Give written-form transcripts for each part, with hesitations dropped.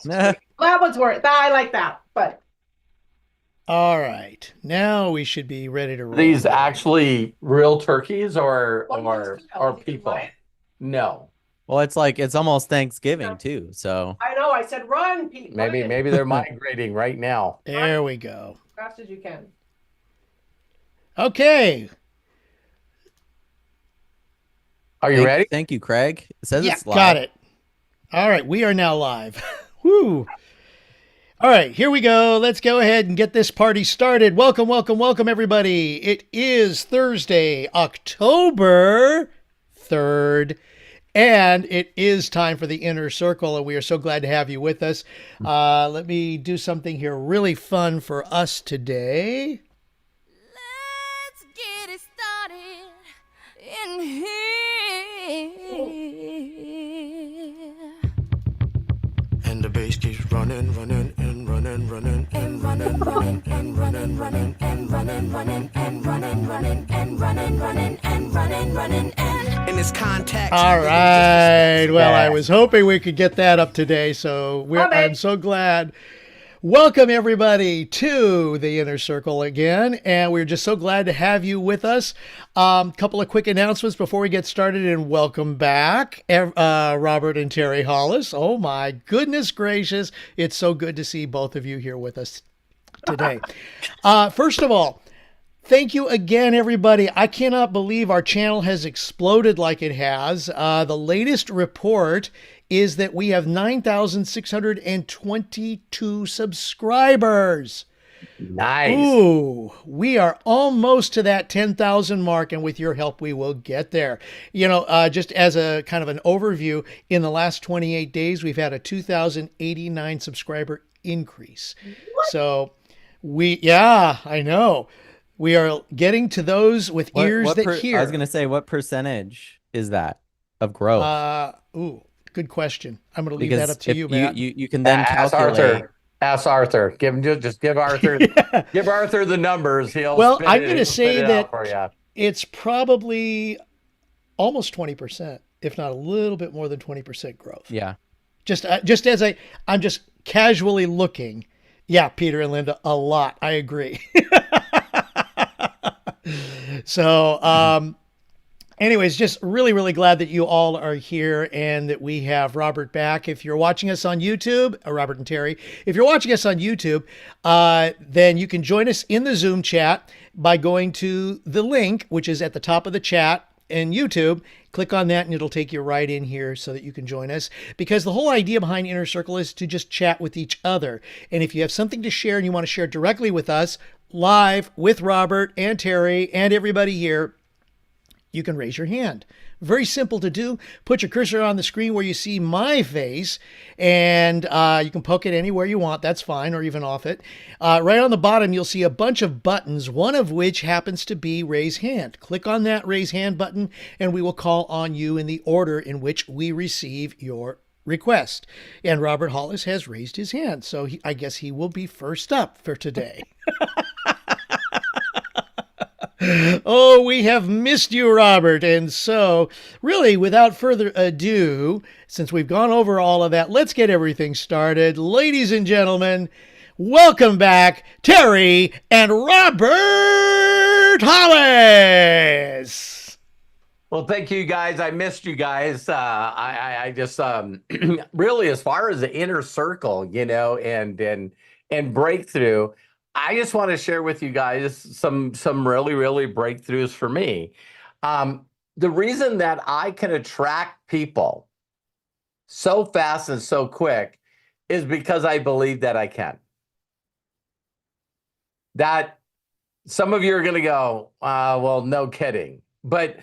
That one's worth. I like that, but All right. Now we should be ready to Are roll these here. actually real turkeys or one looks good. or You think it's mine? people? No. Well, it's like it's almost Thanksgiving too, so I know. I said, run, Pete, run, Maybe they're migrating right now. run There we go. as fast as you can. Okay. Are you ready? thank you, Craig. It says Yeah, it's got live. it. All right. We are now live. Woo. All right, here we go. Let's go ahead and get this party started. Welcome, welcome, welcome, everybody. It is Thursday, October 3rd, and it is time for the Inner Circle, and we are so glad to have you with us. Let me do something here really fun for us today. Let's get it started in here. And the bass keeps running, running, and running, running, and running, running, and running, running, and running, running, and running, running, and running, running, and running, running, and in this context. All right. Well, I was hoping we could get that up today, so I'm so glad. Welcome, everybody, to the Inner Circle again, and we're just so glad to have you with us. Couple of quick announcements before we get started, and welcome back, Robert and Terry Hollis. Oh, my goodness gracious. It's so good to see both of you here with us today. First of all, thank you again, everybody. I cannot believe our channel has exploded like it has. The latest report is that we have 9,622 subscribers. Nice. Ooh, we are almost to that 10,000 mark, and with your help, we will get there. You know, just as a kind of an overview, in the last 28 days, we've had a 2,089 subscriber increase. What? So yeah, I know. We are getting to those with ears that hear. I was gonna say, what percentage is that of growth? Good question. I'm going to leave that up to you, Matt. You can then Ask calculate. Arthur. Ask Arthur. Give Arthur give Arthur the numbers. Well, I'm going to say that for you. It's probably almost 20%, if not a little bit more than 20% growth. Yeah. Just as I'm just casually looking. Yeah, Peter and Linda, a lot. I agree. So, anyways, just really, really glad that you all are here and that we have Robert back. If you're watching us on YouTube, Robert and Terry, if you're watching us on YouTube, then you can join us in the Zoom chat by going to the link, which is at the top of the chat in YouTube. Click on that and it'll take you right in here so that you can join us, because the whole idea behind Inner Circle is to just chat with each other. And if you have something to share and you want to share directly with us live with Robert and Terry and everybody here, you can raise your hand. Very simple to do. Put your cursor on the screen where you see my face, and you can poke it anywhere you want. That's fine, or even off it. Right on the bottom, you'll see a bunch of buttons, one of which happens to be raise hand. Click on that raise hand button, and we will call on you in the order in which we receive your request. And Robert Hollis has raised his hand, so I guess he will be first up for today. Oh, we have missed you, Robert. And so, really, without further ado, since we've gone over all of that, let's get everything started. Ladies and gentlemen, welcome back, Terry and Robert Hollis. Well, thank you guys. I missed you guys. I just really, as far as the Inner Circle, you know, and breakthrough, I just want to share with you guys some really, really breakthroughs for me. The reason that I can attract people so fast and so quick is because I believe that I can. That some of you are going to go, well, no kidding. But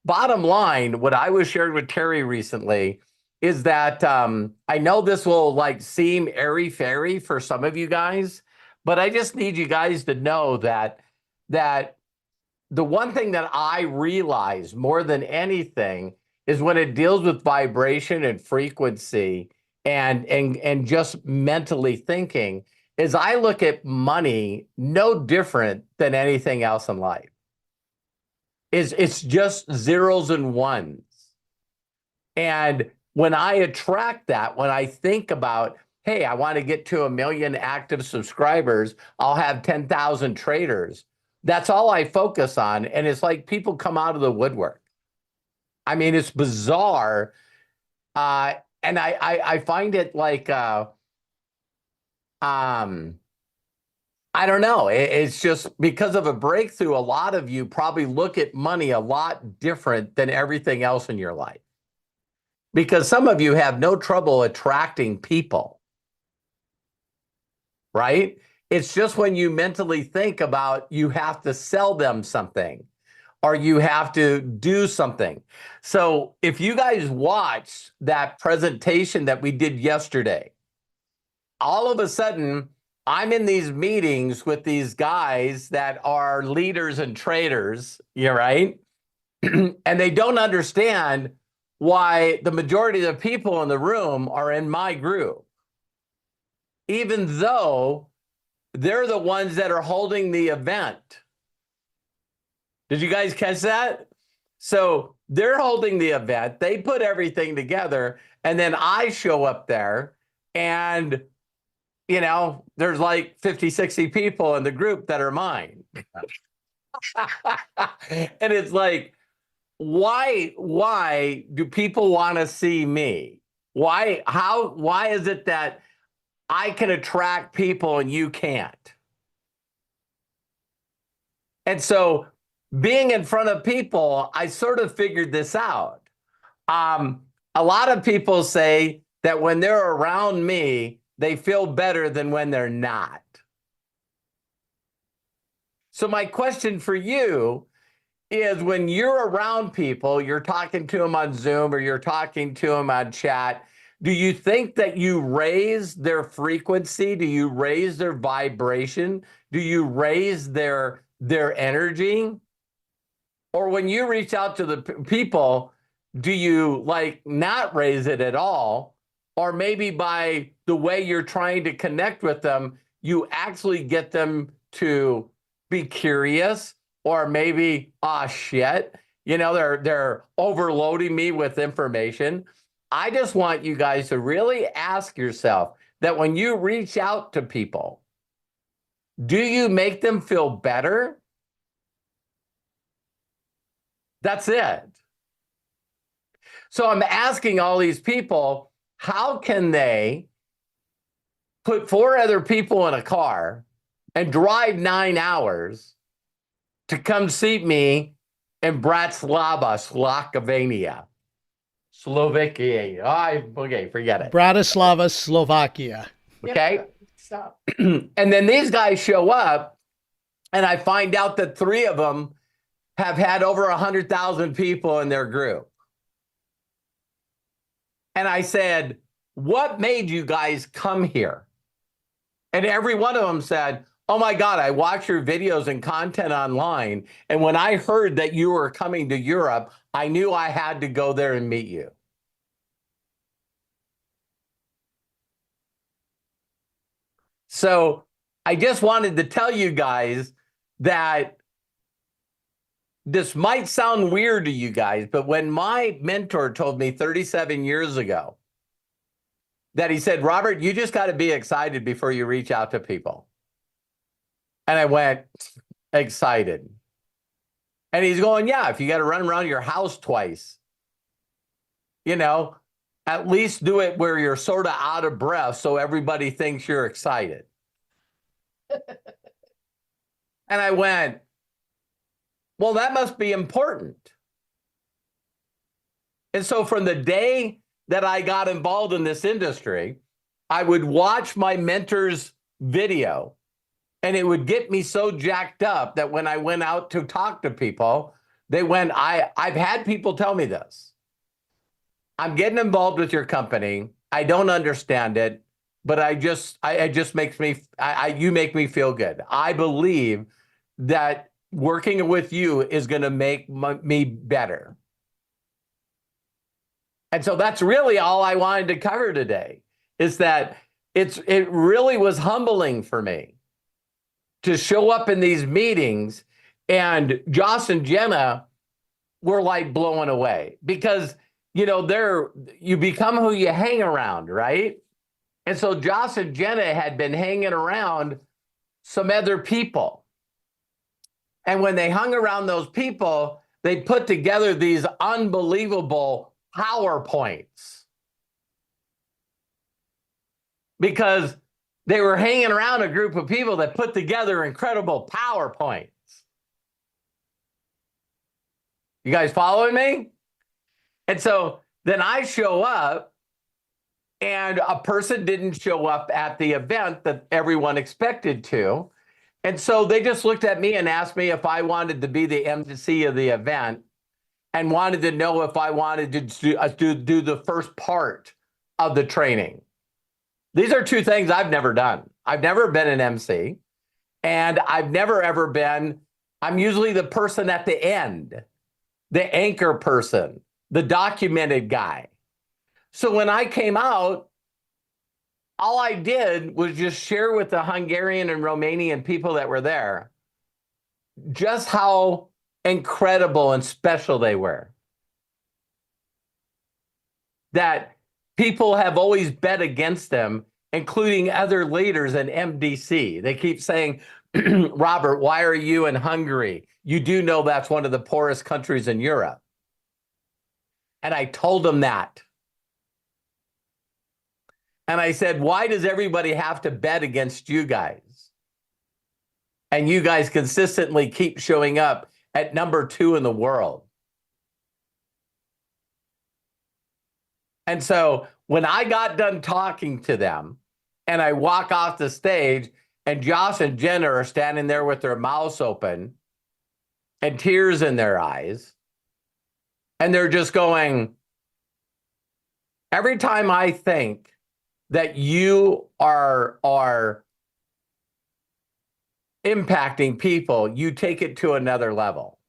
bottom line, what I was sharing with Terry recently is that I know this will like seem airy-fairy for some of you guys, but I just need you guys to know that the one thing that I realize more than anything is when it deals with vibration and frequency and just mentally thinking, is I look at money no different than anything else in life. It's just zeros and ones. And when I attract that, when I think about hey, I want to get to 1 million active subscribers. I'll have 10,000 traders. That's all I focus on. And it's like people come out of the woodwork. I mean, it's bizarre. And I find it like, I don't know. It's just because of a breakthrough, a lot of you probably look at money a lot different than everything else in your life. Because some of you have no trouble attracting people, right? It's just when you mentally think about you have to sell them something or you have to do something. So if you guys watched that presentation that we did yesterday, all of a sudden, I'm in these meetings with these guys that are leaders and traders, you're right? And they don't understand why the majority of the people in the room are in my group, even though they're the ones that are holding the event. Did you guys catch that? So they're holding the event, they put everything together, and then I show up there and you know, there's like 50, 60 people in the group that are mine. And it's like, why do people want to see me? Why is it that I can attract people and you can't? And so being in front of people, I sort of figured this out. A lot of people say that when they're around me, they feel better than when they're not. So my question for you is when you're around people, you're talking to them on Zoom or you're talking to them on chat, do you think that you raise their frequency? Do you raise their vibration? Do you raise their energy? Or when you reach out to the people, do you like not raise it at all? Or maybe by the way you're trying to connect with them, you actually get them to be curious, or maybe, shit, you know, they're overloading me with information. I just want you guys to really ask yourself that when you reach out to people, do you make them feel better? That's it. So I'm asking all these people, how can they put 4 other people in a car and drive 9 hours to come see me in Bratislava, Slovakia? Okay, forget it. Bratislava, Slovakia. Okay. Yep, stop. And then these guys show up and I find out that 3 of them have had over 100,000 people in their group. And I said, what made you guys come here? And every one of them said, oh my God, I watch your videos and content online. And when I heard that you were coming to Europe, I knew I had to go there and meet you. So I just wanted to tell you guys that this might sound weird to you guys, but when my mentor told me 37 years ago that he said, Robert, you just got to be excited before you reach out to people. And I went, excited. And he's going, yeah, if you got to run around your house twice, you know, at least do it where you're sort of out of breath so everybody thinks you're excited. And I went, well, that must be important. And so from the day that I got involved in this industry, I would watch my mentor's video and it would get me so jacked up that when I went out to talk to people, they went, I've had people tell me this. I'm getting involved with your company. I don't understand it, but it just makes me, you make me feel good. I believe that working with you is going to make me better. And so that's really all I wanted to cover today, is that it really was humbling for me to show up in these meetings, and Joss and Jenna were like blown away because, you know, you become who you hang around, right? And so Josh and Jenna had been hanging around some other people. And when they hung around those people, they put together these unbelievable PowerPoints. Because they were hanging around a group of people that put together incredible PowerPoints. You guys following me? And so then I show up, and a person didn't show up at the event that everyone expected to. And so they just looked at me and asked me if I wanted to be the MC of the event and wanted to know if I wanted to do the first part of the training. These are two things I've never done. I've never been an MC, and I've never ever been, I'm usually the person at the end, the anchor person, the documented guy. So when I came out, all I did was just share with the Hungarian and Romanian people that were there just how incredible and special they were. That people have always bet against them, including other leaders in MDC. They keep saying, Robert, why are you in Hungary? You do know that's one of the poorest countries in Europe. And I told them that. And I said, why does everybody have to bet against you guys? And you guys consistently keep showing up at number 2 in the world. And so when I got done talking to them and I walk off the stage and Josh and Jenna are standing there with their mouths open and tears in their eyes, and they're just going, every time I think that you are impacting people, you take it to another level.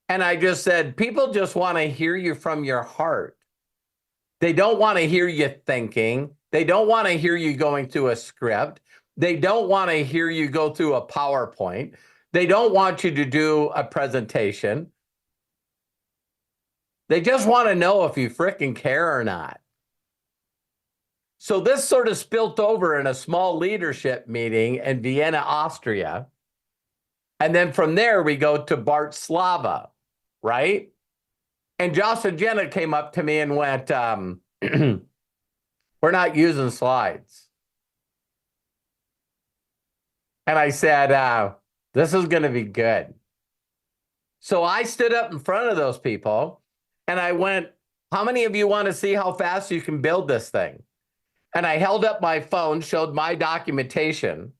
And I just said, people just want to hear you from your heart. They don't want to hear you thinking. They don't want to hear you going through a script. They don't want to hear you go through a PowerPoint. They don't want you to do a presentation. They just want to know if you frickin' care or not. So this sort of spilt over in a small leadership meeting in Vienna, Austria. And then from there, we go to Bratislava, right? And Josh and Jenna came up to me and went, we're not using slides. And I said, this is going to be good. So I stood up in front of those people and I went, how many of you want to see how fast you can build this thing? And I held up my phone, showed my documentation.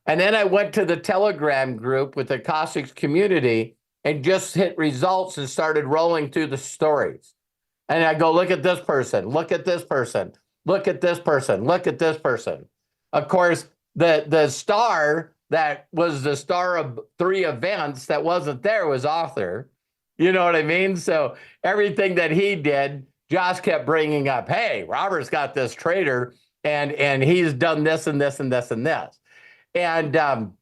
And then I went to the Telegram group with the Cossacks community and just hit results and started rolling through the stories. And I go, look at this person, look at this person, look at this person, look at this person. Of course, the star that was the star of 3 events that wasn't there was Arthur. You know what I mean? So everything that he did, Josh kept bringing up, hey, Robert's got this trader and he's done this and this and this and this. And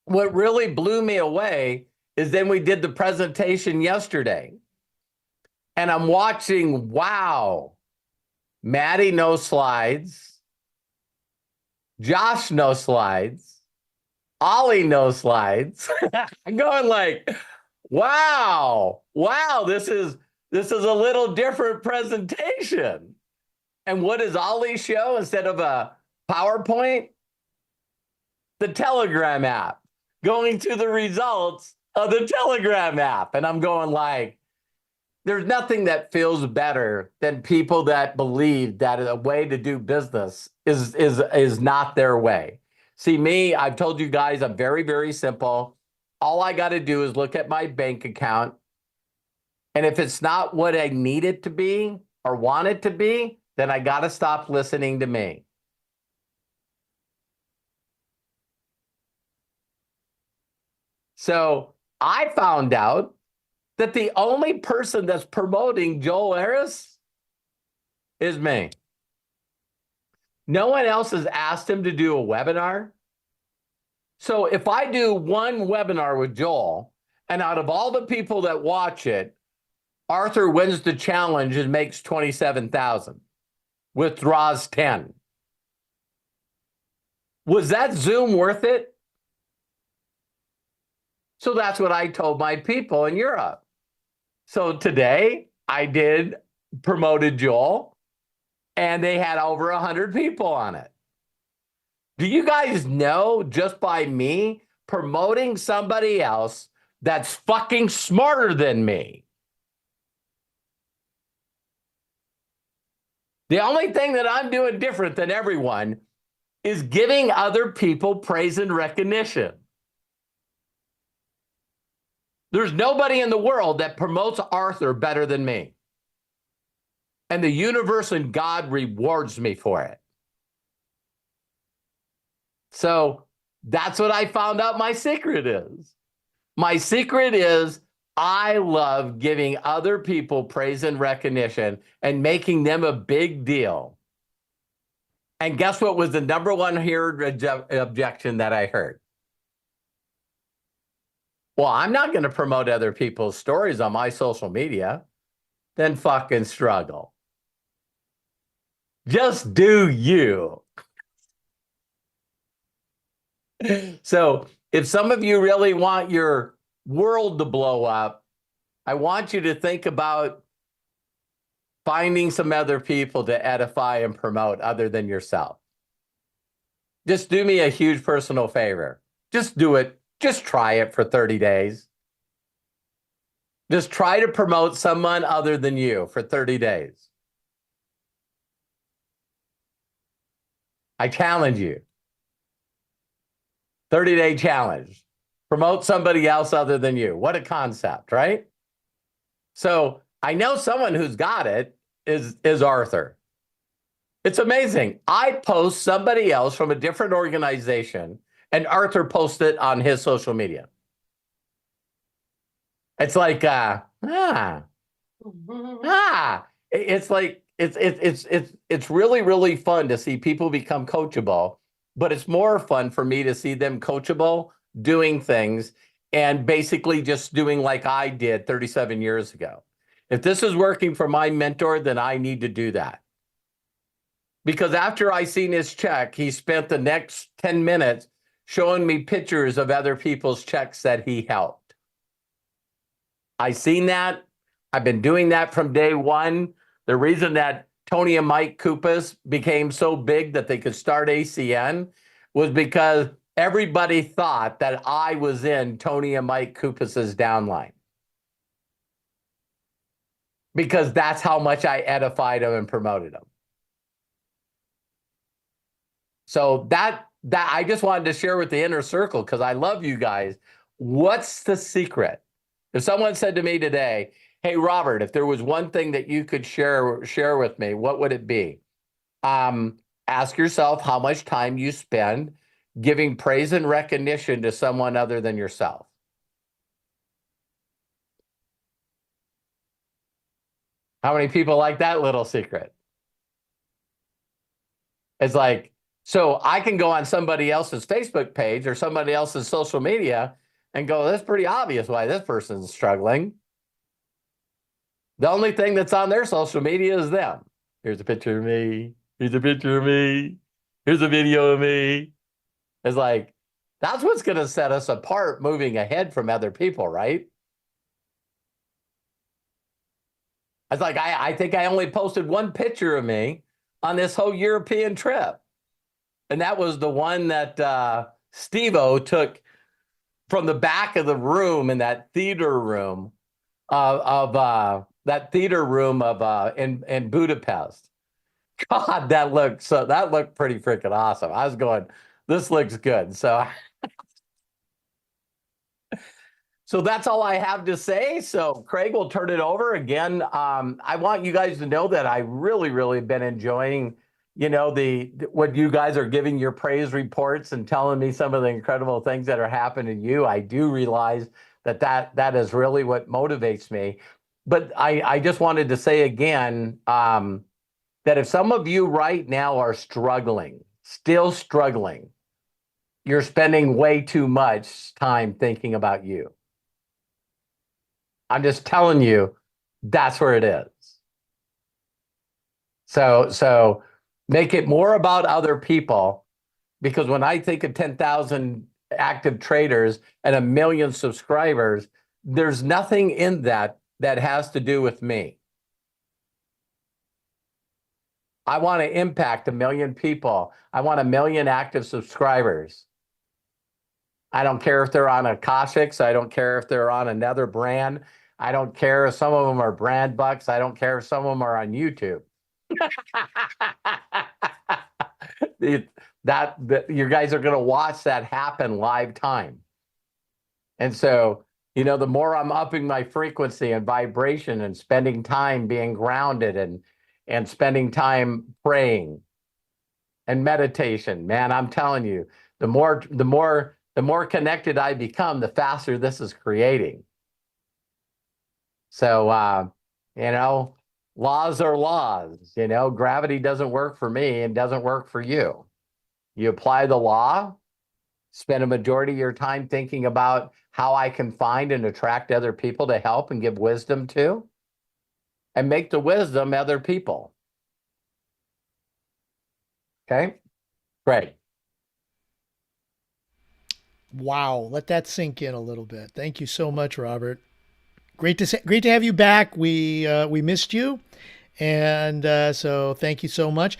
what really blew me away is then we did the presentation yesterday. And I'm watching, wow, Maddie, no slides. Josh, no slides. Ollie, no slides. I'm going like, wow, this is a little different presentation. And what does Ollie show instead of a PowerPoint? The Telegram app, going to the results of the Telegram app. And I'm going like, there's nothing that feels better than people that believe that a way to do business is not their way. See, me, I've told you guys, I'm very, very simple. All I got to do is look at my bank account. And if it's not what I need it to be or want it to be, then I got to stop listening to me. So I found out that the only person that's promoting Joel Harris is me. No one else has asked him to do a webinar. So if I do one webinar with Joel, and out of all the people that watch it, Arthur wins the challenge and makes $27,000. withdraws 10. Was that Zoom worth it? So that's what I told my people in Europe. So today I promoted Joel, and they had over 100 people on it. Do you guys know, just by me promoting somebody else that's fucking smarter than me, the only thing that I'm doing different than everyone is giving other people praise and recognition. There's nobody in the world that promotes Arthur better than me. And the universe and God rewards me for it. So that's what I found out my secret is. My secret is I love giving other people praise and recognition and making them a big deal. And guess what was the number one objection that I heard? Well, I'm not going to promote other people's stories on my social media. Then fucking struggle. Just do you. So if some of you really want your world to blow up, I want you to think about finding some other people to edify and promote other than yourself. Just do me a huge personal favor. Just do it. Just try it for 30 days. Just try to promote someone other than you for 30 days. I challenge you. 30-day challenge. Promote somebody else other than you. What a concept, right? So I know someone who's got it is Arthur. It's amazing. I post somebody else from a different organization, and Arthur posts it on his social media. It's like it's like it's really, really fun to see people become coachable, but it's more fun for me to see them coachable, doing things, and basically just doing like I did 37 years ago. If this is working for my mentor, then I need to do that. Because after I seen his check, he spent the next 10 minutes showing me pictures of other people's checks that he helped. I seen that. I've been doing that from day one. The reason that Tony and Mike Koupas became so big that they could start ACN was because everybody thought that I was in Tony and Mike Koupas's downline. Because that's how much I edified them and promoted them. So that I just wanted to share with the inner circle because I love you guys. What's the secret? If someone said to me today, hey, Robert, if there was one thing that you could share with me, what would it be? Ask yourself how much time you spend giving praise and recognition to someone other than yourself. How many people like that little secret? It's like, so I can go on somebody else's Facebook page or somebody else's social media and go, that's pretty obvious why this person's struggling. The only thing that's on their social media is them. Here's a picture of me. Here's a picture of me. Here's a video of me. It's like, that's what's going to set us apart moving ahead from other people, right? It's like, I think I only posted one picture of me on this whole European trip. And that was the one that Steve-O took from the back of the room in that theater room in Budapest. God, that looked pretty freaking awesome. I was going, this looks good. So that's all I have to say. So Craig will turn it over again. I want you guys to know that I really, really been enjoying, what you guys are giving your praise reports and telling me some of the incredible things that are happening to you. I do realize that is really what motivates me. But I just wanted to say again, that if some of you right now are still struggling, you're spending way too much time thinking about you. I'm just telling you, that's where it is. So make it more about other people, because when I think of 10,000 active traders and 1 million subscribers, there's nothing in that has to do with me. I want to impact 1 million people. I want 1 million active subscribers. I don't care if they're on Akashics. I don't care if they're on another brand. I don't care if some of them are brand bucks. I don't care if some of them are on YouTube. You guys are going to watch that happen live time. And so, the more I'm upping my frequency and vibration and spending time being grounded and spending time praying and meditation, man, I'm telling you, the more connected I become, the faster this is creating. So, laws are laws. Gravity doesn't work for me and doesn't work for you. You apply the law, spend a majority of your time thinking about how I can find and attract other people to help and give wisdom to, and make the wisdom other people. Okay? Great. Wow, let that sink in a little bit. Thank you so much, Robert. Great to have you back. We missed you, and so thank you so much.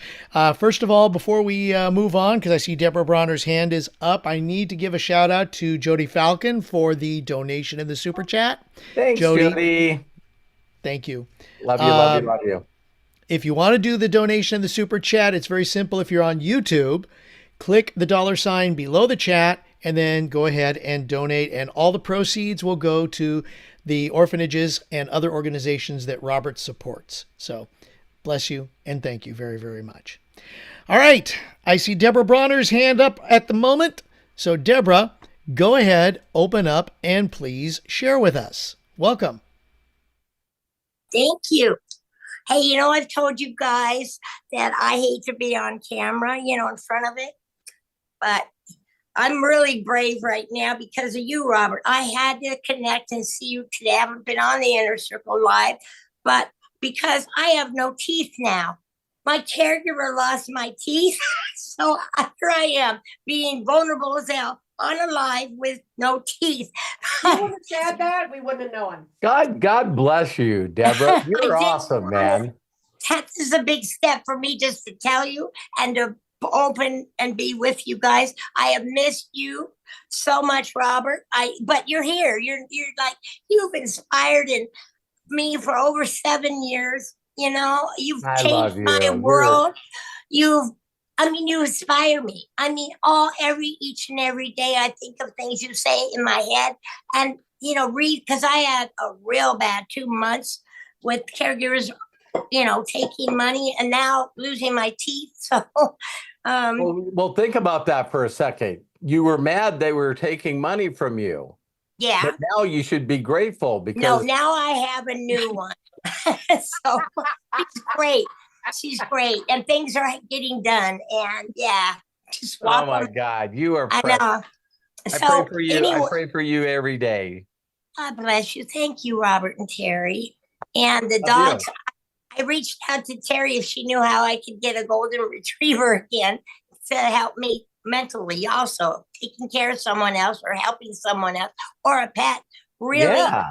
First of all, before we move on, because I see Deborah Bronner's hand is up, I need to give a shout out to Jody Falcon for the donation in the super chat. Thanks, Jody. Thank you. Love you, love you, love you. If you want to do the donation in the super chat, it's very simple. If you're on YouTube, click the $ below the chat, and then go ahead and donate, and all the proceeds will go to the orphanages and other organizations that Robert supports. So bless you and thank you very, very much. All right. I see Deborah Bronner's hand up at the moment. So Deborah, go ahead, open up, and please share with us. Welcome. Thank you. Hey, I've told you guys that I hate to be on camera, in front of it, but I'm really brave right now because of you, Robert. I had to connect and see you today. I haven't been on the Inner Circle Live, but because I have no teeth now. My caregiver lost my teeth, so here I am, being vulnerable as hell on a live with no teeth. You would have said that, we wouldn't have known. God bless you, Deborah. You're awesome, man. That is a big step for me just to tell you and to open and be with you guys. I have missed you so much, Robert. But you're here. You're like, you've inspired me for over 7 years. You've changed my world. You inspire me. Each and every day I think of things you say in my head and, read, because I had a real bad 2 months with caregivers, taking money and now losing my teeth. So, well, think about that for a second. You were mad they were taking money from you. Yeah. But now you should be grateful because. No, now I have a new one. So she's great. She's great. And things are getting done. And yeah, just oh my God, you are. I know. I pray for you. Anyway, I pray for you every day. God bless you. Thank you, Robert and Terry. And the dogs. I reached out to Terry if she knew how I could get a golden retriever again to help me mentally, also taking care of someone else or helping someone else or a pet. Really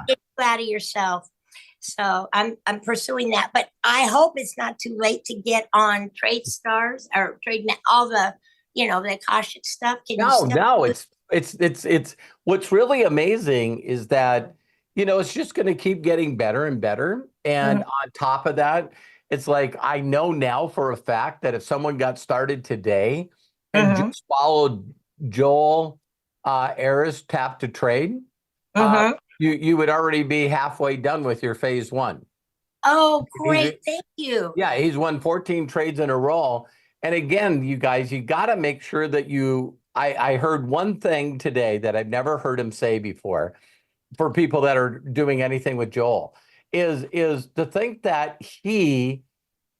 get you out of yourself. So I'm pursuing that, but I hope it's not too late to get on Trade Stars or Trade all the the Akashic stuff. No, it's what's really amazing is that it's just going to keep getting better and better. And on top of that, it's like, I know now for a fact that if someone got started today and just followed Joel Ayers' Tap to Trade, you would already be halfway done with your phase 1. Oh, great. Thank you. Yeah, he's won 14 trades in a row. And again, you guys, you got to make sure that I heard one thing today that I've never heard him say before for people that are doing anything with Joel is to think that he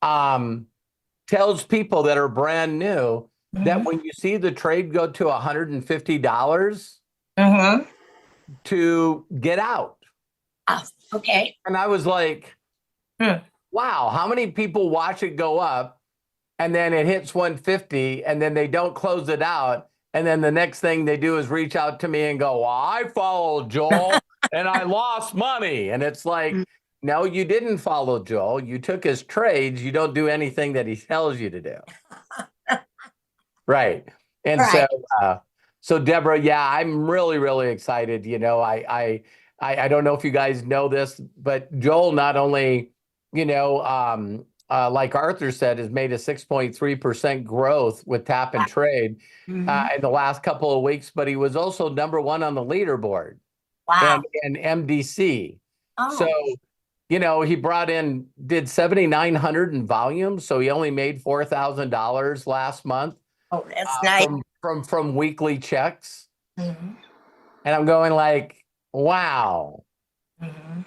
tells people that are brand new that when you see the trade go to $150 to get out. Oh, okay. And I was like, wow, how many people watch it go up and then it hits 150 and then they don't close it out. And then the next thing they do is reach out to me and go, well, I followed Joel and I lost money. And it's like, no, you didn't follow Joel. You took his trades. You don't do anything that he tells you to do. Right. And Right. so Deborah, yeah, I'm really, really excited. You know, I don't know if you guys know this, but Joel not only, you know, like Arthur said, has made a 6.3% growth with tap and trade in the last couple of weeks, but he was also #1 on the leaderboard Wow. and MDC. Oh. So, you know, he did 7,900 in volume. So he only made $4,000 last month. Oh, that's nice. From weekly checks. Mhm. And I'm going like, wow. Mhm.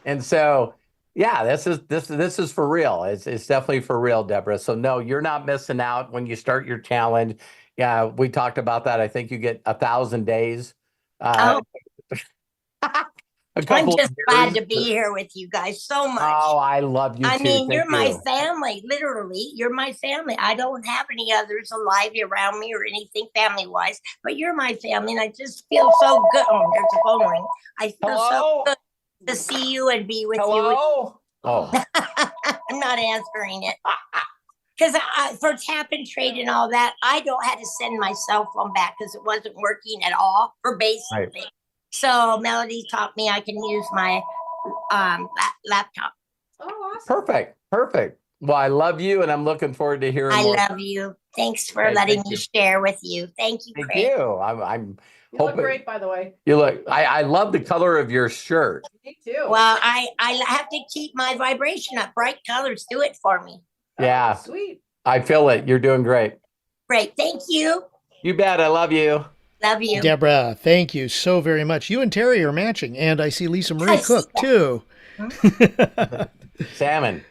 And so, yeah, this is for real. It's definitely for real, Deborah. So no, you're not missing out when you start your challenge. Yeah, we talked about that. I think you get 1,000 days. Oh. A couple I'm just of glad years. to be here with you guys so much. Oh, I love you I too. mean, you're Thank my you. family, literally. You're my family. I don't have any others alive around me or anything family wise, but you're my family. And I just feel so good. Oh, there's a phone ring. I feel Hello? so good to see you and be with Hello? Oh, you. I'm not answering it. Because for tap and trade and all that, I don't have to send my cell phone back because it wasn't working at all for basic Right. things. So Melody taught me I can use my laptop. Oh, awesome. perfect. Well, I love you, and I'm looking forward to hearing I more. love you. Thanks for Okay, letting thank me you. share with you. Thank you, Thank Craig. you. I'm You look hoping great, by the way. you look. I love the color of your shirt. Me too. Well, I have to keep my vibration up. Bright colors do it for me. Oh, Yeah. sweet. I feel it. You're doing great. Great. Thank you. You bet. I love you. Love you. Deborah, thank you so very much. You and Terry are matching, and I see Lisa Marie I see Cook too. Salmon.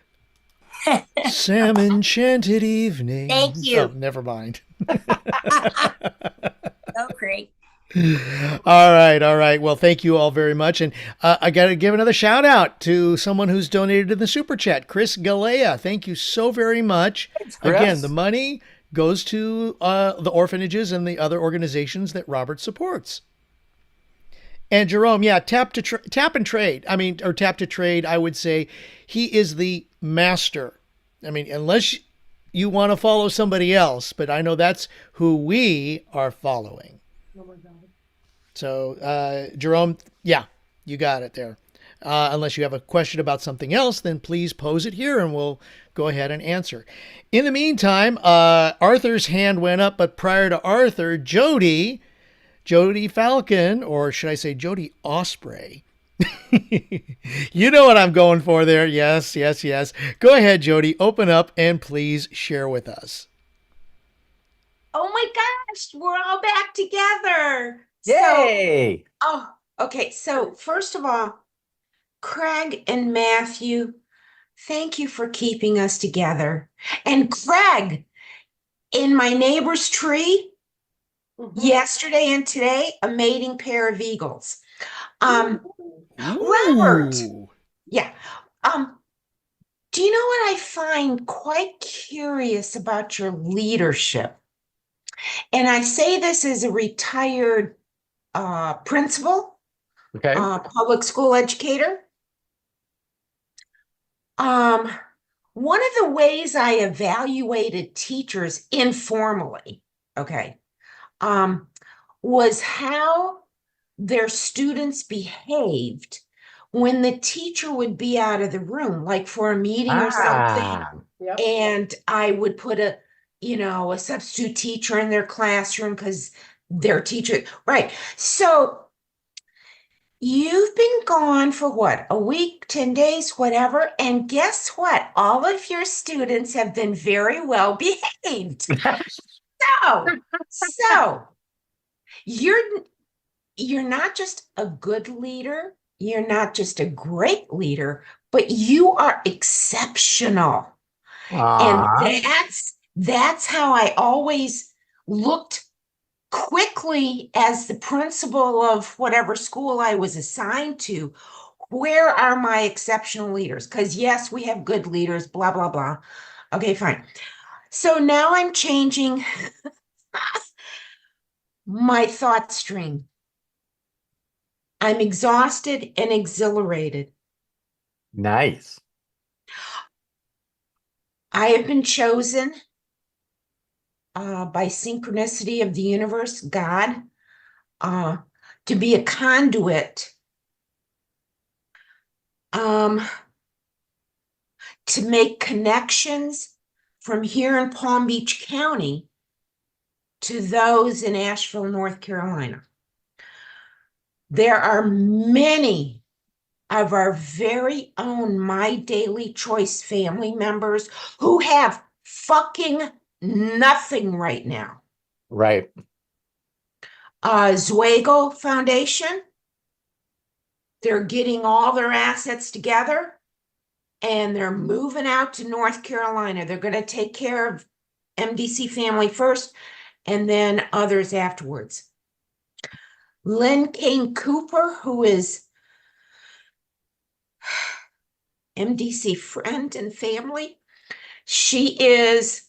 Sam enchanted evening. Thank you. Oh, never mind. Oh, Craig. All right. Well, thank you all very much. And I got to give another shout out to someone who's donated in the super chat, Chris Galea. Thank you so very much. Thanks, Chris. Again, the money goes to the orphanages and the other organizations that Robert supports. And Jerome, yeah, tap and trade. I mean, or tap to trade, I would say he is the master. I mean, unless you want to follow somebody else, but I know that's who we are following. Oh my God. So, Jerome, yeah, you got it there. Unless you have a question about something else, then please pose it here and we'll go ahead and answer. In the meantime, Arthur's hand went up, but prior to Arthur, Jody Falcon, or should I say Jody Osprey? You know what I'm going for there. Yes. Go ahead, Jody. Open up and please share with us. Oh my gosh, we're all back together. Yay! Okay. So first of all, Craig and Matthew, thank you for keeping us together. And Craig, in my neighbor's tree, yesterday and today, a mating pair of eagles. Robert, Ooh. yeah. Do you know what I find quite curious about your leadership? And I say this as a retired principal, Okay. public school educator. One of the ways I evaluated teachers informally, was how their students behaved when the teacher would be out of the room, like for a meeting or something. Yep. And I would put a substitute teacher in their classroom because their teacher, right. So you've been gone for what, a week, 10 days, whatever. And guess what? All of your students have been very well behaved. So you're not just a good leader, you're not just a great leader, but you are exceptional. And that's how I always looked quickly as the principal of whatever school I was assigned to. where are my exceptional leaders? Because yes, we have good leaders, blah, blah, blah. Okay, fine. So now I'm changing my thought stream. I'm exhausted and exhilarated. Nice. I have been chosen by synchronicity of the universe, God, to be a conduit to make connections from here in Palm Beach County to those in Asheville, North Carolina. There are many of our very own My Daily Choice family members who have fucking nothing right now. Right. Zweigel Foundation, they're getting all their assets together and they're moving out to North Carolina. They're going to take care of MDC family first and then others afterwards. Lynn Kane Cooper, who is MDC friend and family, she is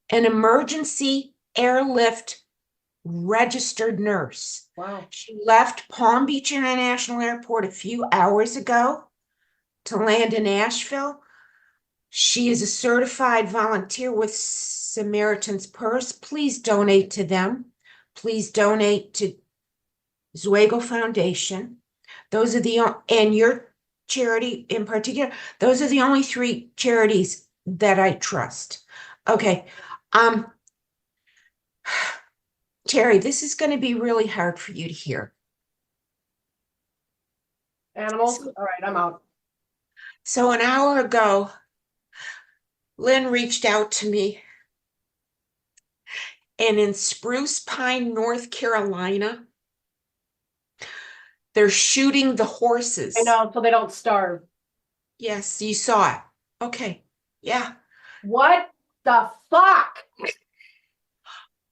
an emergency airlift registered nurse. Wow. She left Palm Beach International Airport a few hours ago to land in Asheville. She is a certified volunteer with Samaritan's Purse. Please donate to them. Please donate to Zweigel Foundation. Those are and your charity in particular, those are the only 3 charities that I trust. Okay. Terry, this is going to be really hard for you to hear. Animals? All right, I'm out. So an hour ago, Lynn reached out to me, and in Spruce Pine, North Carolina, they're shooting the horses. I know, so they don't starve. Yes, you saw it. Okay. Yeah. What the fuck?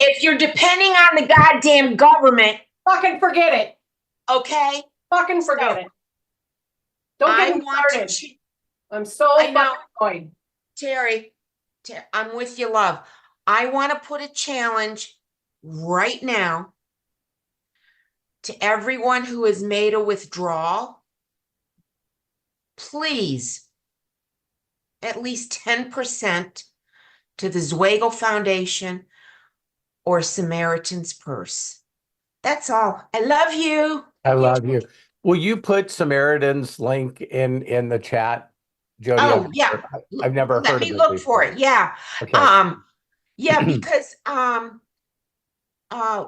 If you're depending on the goddamn government, Fucking forget it. okay? Fucking forget it. Don't I get me want started. to, I'm so I know. fucking annoyed. Terry, I'm with you, love. I want to put a challenge right now to everyone who has made a withdrawal. Please, at least 10% to the Zweigel Foundation or Samaritan's Purse. That's all. I love you. I love you. Will you put Samaritan's link in the chat, Jody? Oh, yeah. I've never heard Let of me it look before. for it. Yeah. Okay. Yeah, because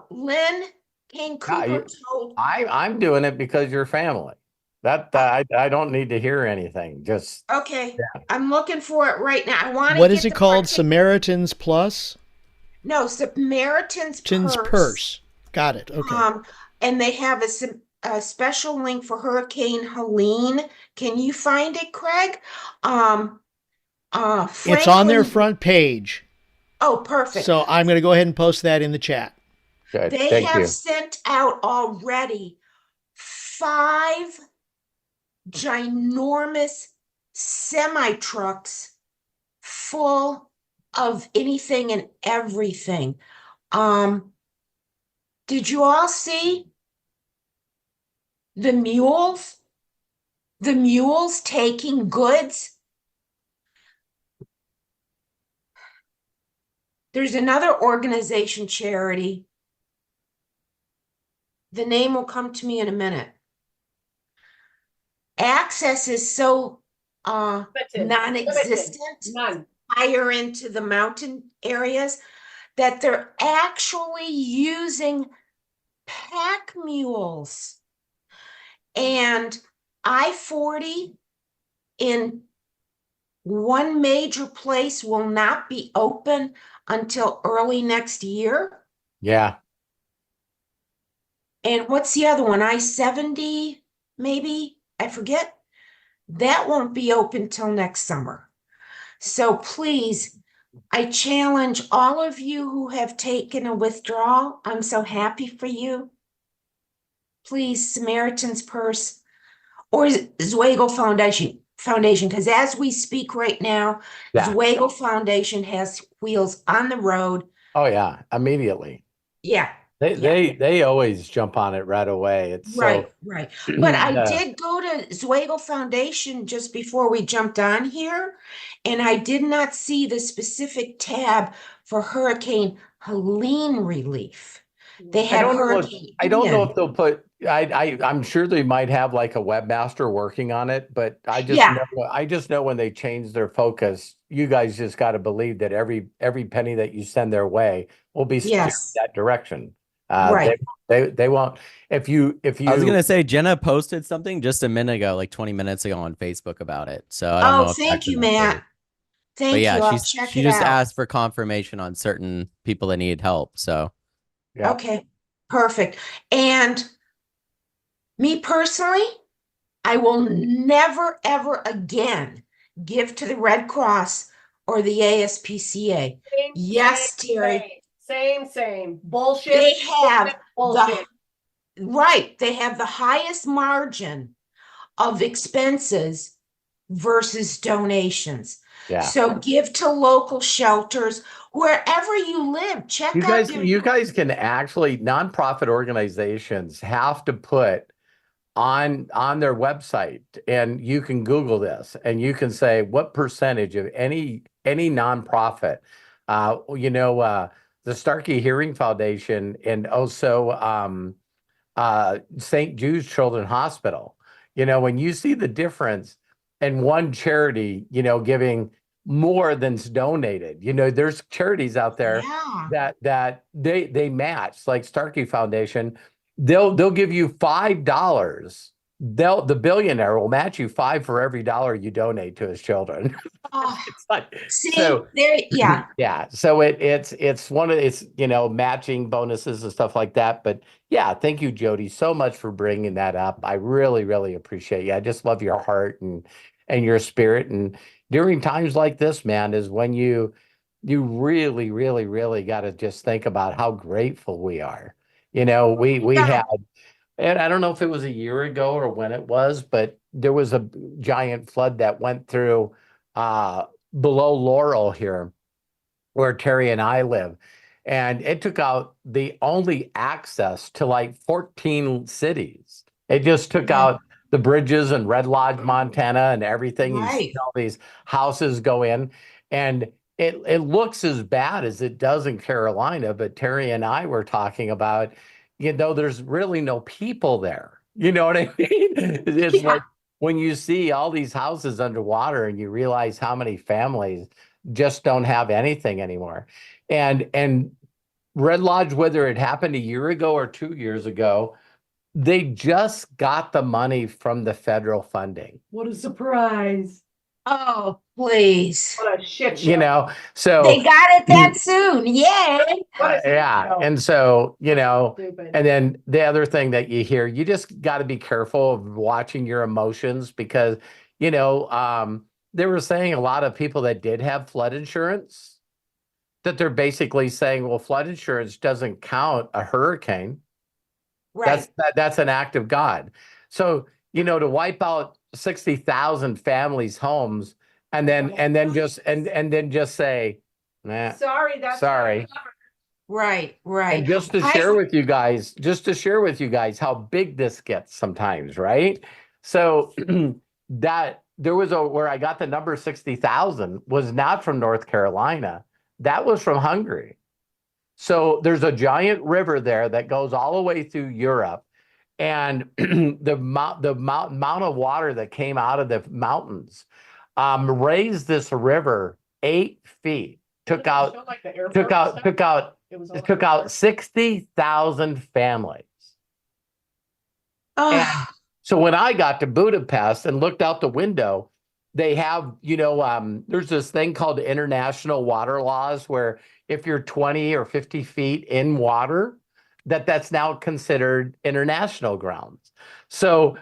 Lynn Kane Yeah, Cooper told I'm doing it because you're family. That I don't need to hear anything. Just okay. I'm looking for it right now. I want to What is it called? Samaritan's Plus? No, Samaritan's Tin's Purse. Got it. Okay. And they have a special link for Hurricane Helene. Can you find it, Craig? It's on their front page. Oh, perfect. So I'm going to go ahead and post that in the chat. good. They Thank have you. sent out already 5 ginormous semi-trucks full of anything and everything. Did you all see the mules? The mules taking goods? There's another organization, charity. The name will come to me in a minute. Access is so Limited. non-existent None. higher into the mountain areas that they're actually using pack mules. And I-40 in one major place will not be open until early next year. Yeah. And what's the other one? I-70, maybe? I forget. That won't be open till next summer. So please, I challenge all of you who have taken a withdrawal. I'm so happy for you. please, Samaritan's Purse or Zweigel Foundation, because as we speak right now, Yeah. Zweigel Foundation has wheels on the road. Oh yeah, immediately. Yeah. They always jump on it right away. It's Right, so right. But I Yeah. did go to Zweigel Foundation just before we jumped on here, and I did not see the specific tab for Hurricane Helene relief. They I had don't know if, Hurricane I don't know Ian. if they'll put I'm sure they might have like a webmaster working on it, but Yeah. I just know when they change their focus, you guys just got to believe that every penny that you send their way will be steered Yes. that direction. Right. They won't if you I was gonna say Jenna posted something just a minute ago, like 20 minutes ago on Facebook about it. So I don't know Oh, if thank that's you, an update. Matt. But Thank yeah, you. I'll check she it just out. asked for confirmation on certain people that need help. So Yeah. Okay, perfect. And me personally, I will never, ever again give to the Red Cross or the ASPCA. Same, Yes, same, Terry. Same. Bullshit. They have Bullshit. they have the highest margin of expenses versus donations. Yeah. So give to local shelters wherever you live. Check out You guys can actually, nonprofit organizations have to put on their website, and you can Google this and you can say what percentage of any nonprofit, the Starkey Hearing Foundation and also St. Jude's Children's Hospital. When you see the difference in one charity, giving more than's donated, there's charities out there Yeah. that they match, like Starkey Foundation. They'll give you $5. The billionaire will match you $5 for every $1 you donate to his children. Oh, It's like, see, so there, yeah. yeah. So it's one of it's matching bonuses and stuff like that. But yeah, thank you, Jody, so much for bringing that up. I really, really appreciate you. I just love your heart and your spirit. And during times like this, man, is when you really, really, really got to just think about how grateful we are. We Yeah. had, and I don't know if it was a year ago or when it was, but there was a giant flood that went through below Laurel here, where Terry and I live. And it took out the only access to like 14 cities. It just took out the bridges in Red Lodge, Montana, and everything. You see all these houses go in, and it looks as bad as it does in Carolina. But Terry and I were talking about, there's really no people there. You know what I mean? It's like when you see all these houses underwater and you realize how many families just don't have anything anymore. And Red Lodge, whether it happened a year ago or 2 years ago, they just got the money from the federal funding. What a surprise. Oh, please. What a shit show. So They got it that soon. Yay. yeah. And so, Stupid. and then the other thing that you hear, you just got to be careful of watching your emotions because, they were saying a lot of people that did have flood insurance, that they're basically saying, well, flood insurance doesn't count a hurricane. Right. That's an act of God. So, to wipe out 60,000 families' homes and then just say, nah, Sorry, that's sorry. Right. And just to share with you guys how big this gets sometimes, right? So that there was where I got the number 60,000 was not from North Carolina. That was from Hungary. So there's a giant river there that goes all the way through Europe. And the amount of water that came out of the mountains raised this river 8 feet, took out 60,000 families. And so when I got to Budapest and looked out the window, they have, there's this thing called international water laws where if you're 20 or 50 feet in water, that's now considered international grounds. So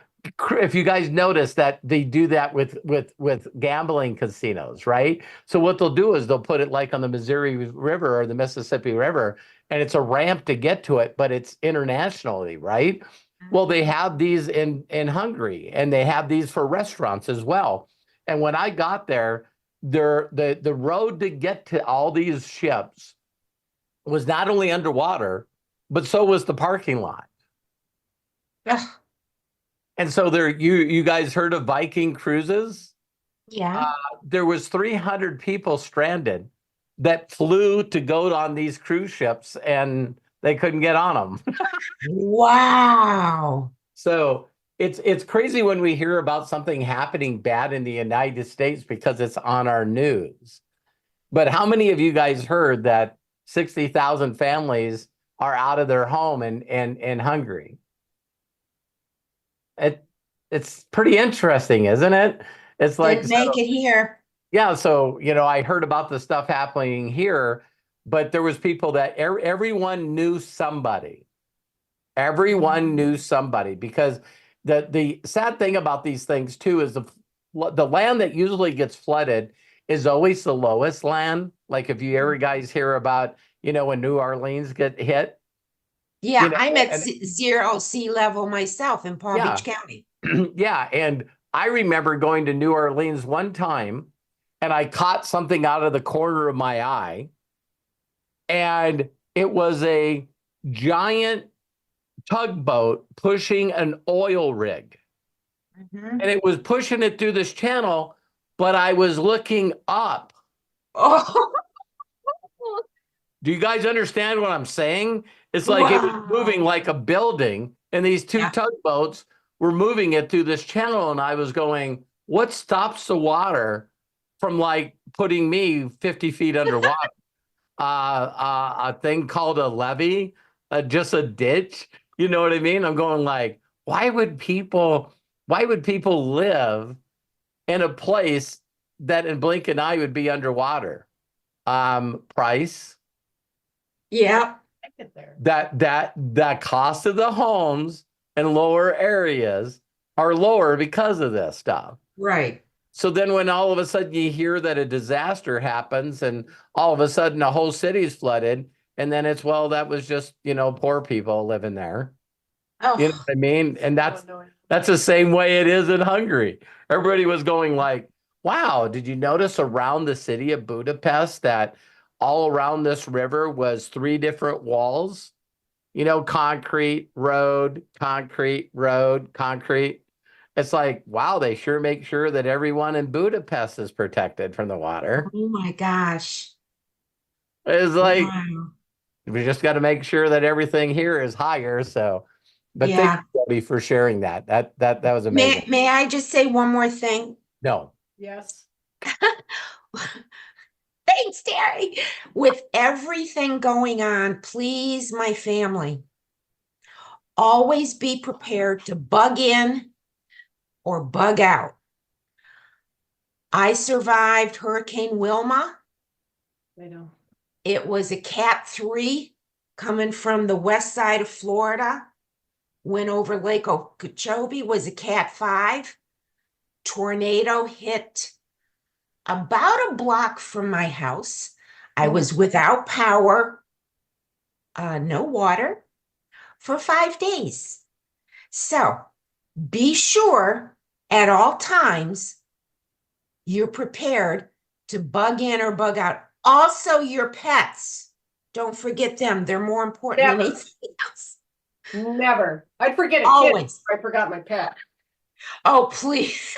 if you guys notice that they do that with gambling casinos, right? So what they'll do is they'll put it like on the Missouri River or the Mississippi River, and it's a ramp to get to it, but it's internationally, right? Well, they have these in Hungary, and they have these for restaurants as well. And when I got there, the road to get to all these ships was not only underwater, but so was the parking lot. Ugh, And so there, you guys heard of Viking cruises? yeah. There was 300 people stranded that flew to go on these cruise ships, and they couldn't get on them. Wow. So it's crazy when we hear about something happening bad in the United States because it's on our news. But how many of you guys heard that 60,000 families are out of their home in Hungary? It's pretty interesting, isn't it? It's like, Didn't make it here. yeah, so I heard about the stuff happening here, but there was people that everyone knew somebody. Everyone knew somebody, because the sad thing about these things too is the land that usually gets flooded is always the lowest land. Like if you ever guys hear about, when New Orleans get hit. Yeah, You know, I'm at and- zero sea level myself in Palm Yeah. Beach County. Yeah, and I remember going to New Orleans one time, and I caught something out of the corner of my eye, and it was a giant tugboat pushing an oil rig, Mhm. and it was pushing it through this channel, but I was looking up. Oh, Do you guys understand what I'm saying? It's like it was Wow. moving like a building, and these two Yeah. tugboats were moving it through this channel, and I was going, what stops the water from like putting me 50 feet underwater? A thing called a levee, just a ditch. You know what I mean? I'm going like, why would people live in a place that in blink an eye would be underwater? Price. yeah. I get there. That cost of the homes in lower areas are lower because of this stuff. Right. So then when all of a sudden you hear that a disaster happens and all of a sudden a whole city's flooded, and then it's, well, that was just, poor people living there. Oh, You know what I mean? And Oh, no. that's the same way it is in Hungary. Everybody was going like, wow, did you notice around the city of Budapest that all around this river was 3 different walls? Concrete, road, concrete, road, concrete. It's like, wow, they sure make sure that everyone in Budapest is protected from the water. oh my gosh. It's like, Wow. we just got to make sure that everything here is higher. So, but Yeah. thank you, Debbie, for sharing that. That was amazing. May I just say one more thing? No. Yes. Thanks, Terry. With everything going on, please, my family, always be prepared to bug in or bug out. I survived Hurricane Wilma. I know. It was a Cat 3 coming from the west side of Florida. Went over Lake Okeechobee, was a Cat 5. Tornado hit about a block from my house. I was without power, no water for 5 days. So be sure at all times you're prepared to bug in or bug out. Also, your pets. Don't forget them. They're more important than Never. anything else. Never. I'd forget a kid Always. if I forgot my pet. Oh, please.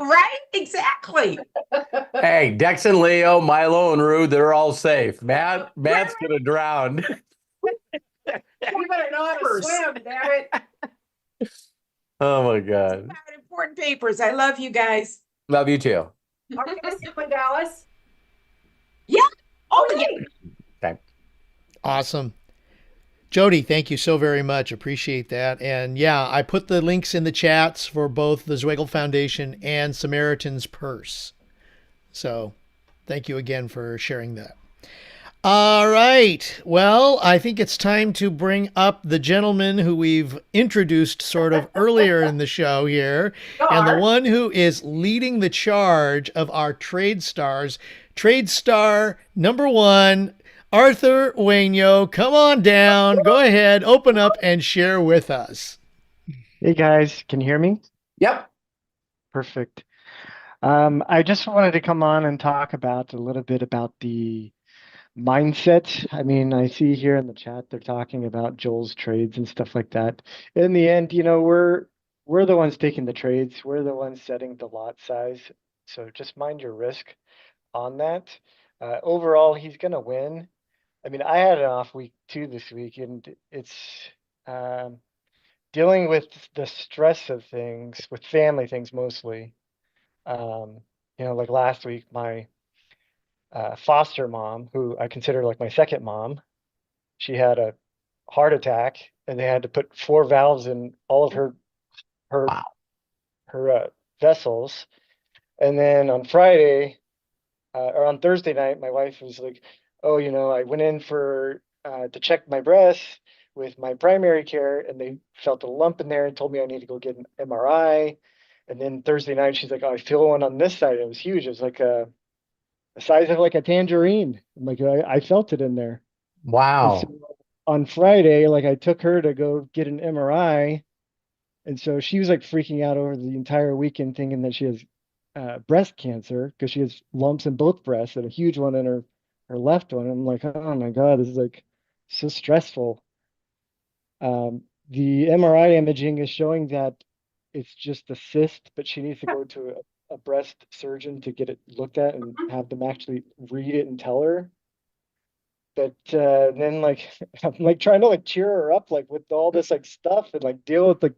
Right? Exactly. Hey, Dex and Leo, Milo and Rue, they're all safe. Matt's gonna drown. You better know how to Papers. swim, damn it. Oh my God. About important papers. I love you guys. Love you too. Are we gonna sleep in Dallas? Oh, yeah. Okay. Awesome. Jody, thank you so very much. Appreciate that. And yeah, I put the links in the chats for both the Zweigel Foundation and Samaritan's Purse. So thank you again for sharing that. All right. Well, I think it's time to bring up the gentleman who we've introduced sort of earlier in the show here, and the one who is leading the charge of our Trade Stars. Trade Star number 1, Arthur Waino, come on down. Go ahead, open up and share with us. Hey guys, can you hear me? Yep. Perfect. I just wanted to come on and talk about a little bit about the mindset. I mean, I see here in the chat they're talking about Joel's trades and stuff like that. In the end, we're the ones taking the trades. We're the ones setting the lot size. So just mind your risk on that. Overall, he's gonna win. I mean, I had an off week too this week, and it's um, dealing with the stress of things, with family things mostly. Like last week, my foster mom, who I consider like my second mom, she had a heart attack, and they had to put 4 valves in all of her Wow. her vessels. And then on Friday or on Thursday night, my wife was like, "Oh, I went in for to check my breasts with my primary care, and they felt a lump in there and told me I need to go get an MRI." And then Thursday night, she's like, "Oh, I feel one on this side." It was huge. It was like the size of like a tangerine. I'm like, I felt it in there. And Wow. so on Friday, like I took her to go get an MRI, and so she was like freaking out over the entire weekend, thinking that she has breast cancer because she has lumps in both breasts and a huge one in her left one. I'm like, oh my God, this is like so stressful. The MRI imaging is showing that it's just a cyst, but she needs to go to a breast surgeon to get it looked at and have them actually read it and tell her. But then like I'm like trying to like cheer her up like with all this like stuff and like deal with like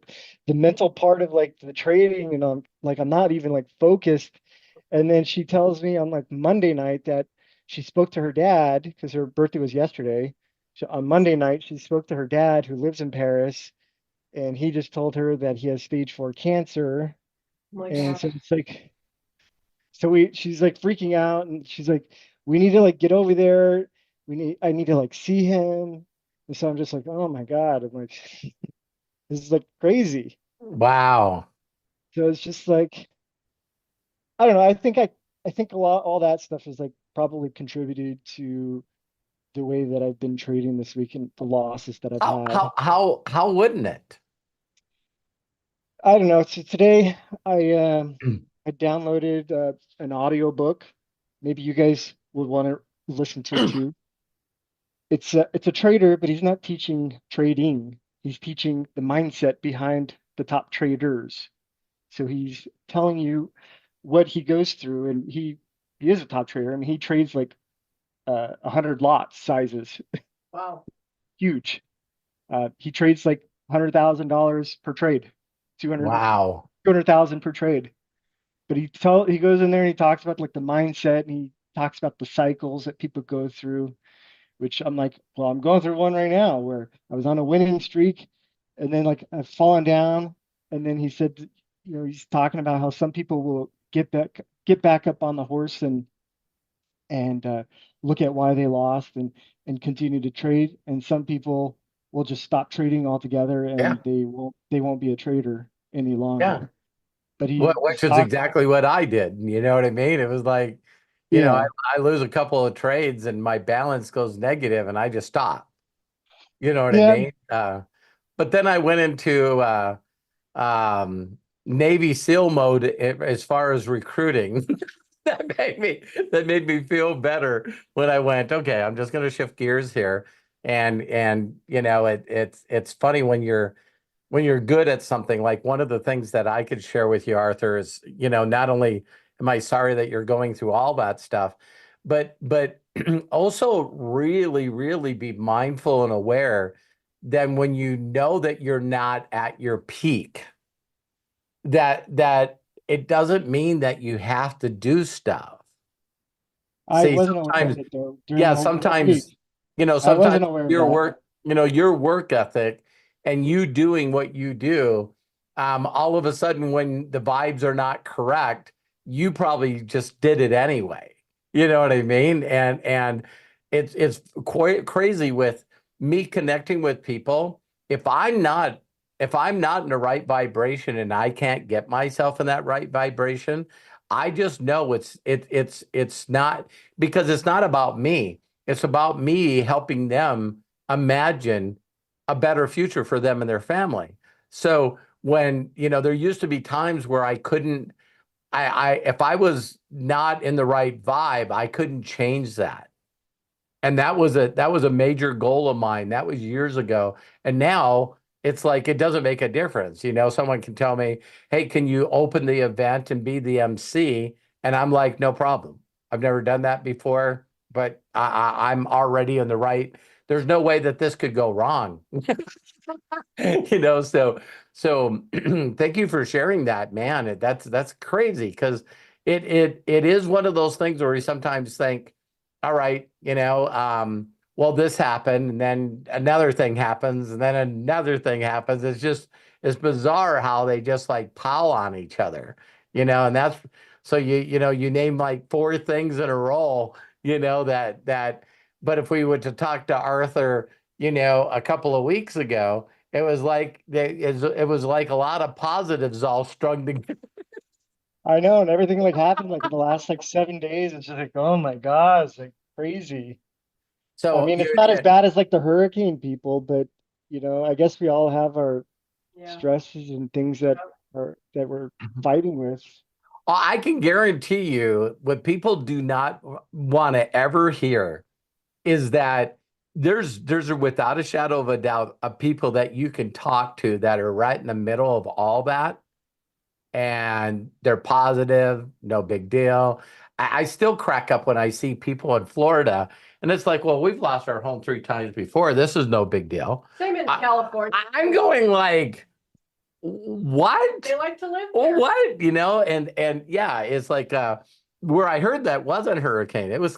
the mental part of like the trading, and I'm not even like focused. And then she tells me on like Monday night that she spoke to her dad because her birthday was yesterday. So on Monday night she spoke to her dad who lives in Paris, and he just told her that he has stage 4 cancer. Oh my And God. so it's like, she's like freaking out, and she's like, we need to like get over there. I need to like see him. And so I'm just like, oh my God. I'm like, this is like crazy. Wow. So it's just like, I don't know. I think a lot, all that stuff is like probably contributed to the way that I've been trading this week and the losses that I've How had. how wouldn't it? I don't know. So today I downloaded an audio book. Maybe you guys would want to listen to it too. It's a trader, but he's not teaching trading. He's teaching the mindset behind the top traders. So he's telling you what he goes through, and he is a top trader. I mean, he trades like 100 lot sizes, Wow. huge. He trades like $100,000 per trade, 200 Wow. 200,000 per trade. But he goes in there and he talks about like the mindset, and he talks about the cycles that people go through, which I'm like, well, I'm going through one right now where I was on a winning streak, and then like I've fallen down. And then he said, he's talking about how some people will get back up on the horse and look at why they lost and continue to trade, and some people will just stop trading altogether, Yeah. and they won't be a trader any longer. Yeah. But Which is exactly what I did. You know what I mean? It was like, Yeah. I lose a couple of trades and my balance goes negative and I just stop. You know what Yeah. I mean? But then I went into Navy SEAL mode as far as recruiting. That made me feel better when I went, okay, I'm just going to shift gears here. And it's funny when you're good at something. Like one of the things that I could share with you, Arthur, is, not only am I sorry that you're going through all that stuff, but also really, really be mindful and aware that when you know that you're not at your peak, that it doesn't mean that you have to do stuff. I See, wasn't aware of sometimes, it though. During yeah, the whole week. sometimes, I sometimes wasn't aware of your that. work, your work ethic and you doing what you do, all of a sudden when the vibes are not correct, you probably just did it anyway. You know what I mean? And it's quite crazy with me connecting with people. If I'm not in the right vibration and I can't get myself in that right vibration, I just know it's not, because it's not about me. It's about me helping them imagine a better future for them and their family. So when, there used to be times where I couldn't, if I was not in the right vibe, I couldn't change that. And that was a major goal of mine. That was years ago. And now it's like, it doesn't make a difference. Someone can tell me, hey, can you open the event and be the MC? And I'm like, no problem. I've never done that before, but I'm already in the right. There's no way that this could go wrong. So thank you for sharing that, man. That's crazy, because it is one of those things where you sometimes think, all right, well, this happened, and then another thing happens, and then another thing happens. It's bizarre how they just like pile on each other, and that's so you name like 4 things in a row, that but if we were to talk to Arthur, a couple of weeks ago, it was like a lot of positives all strung together. I know, and everything like happened like in the last like 7 days. It's just like, oh my God, it's like crazy. So I mean, it's not as bad as like the hurricane people, but I guess we all have our Yeah. stresses and things that we're fighting with. I can guarantee you what people do not want to ever hear is that there's without a shadow of a doubt of people that you can talk to that are right in the middle of all that, and they're positive, no big deal. I still crack up when I see people in Florida, and it's like, well, we've lost our home 3 times before. This is no big deal. Same in California. I'm going like, what? They like to live Well, there. what? And yeah, it's like where I heard that wasn't hurricane. It was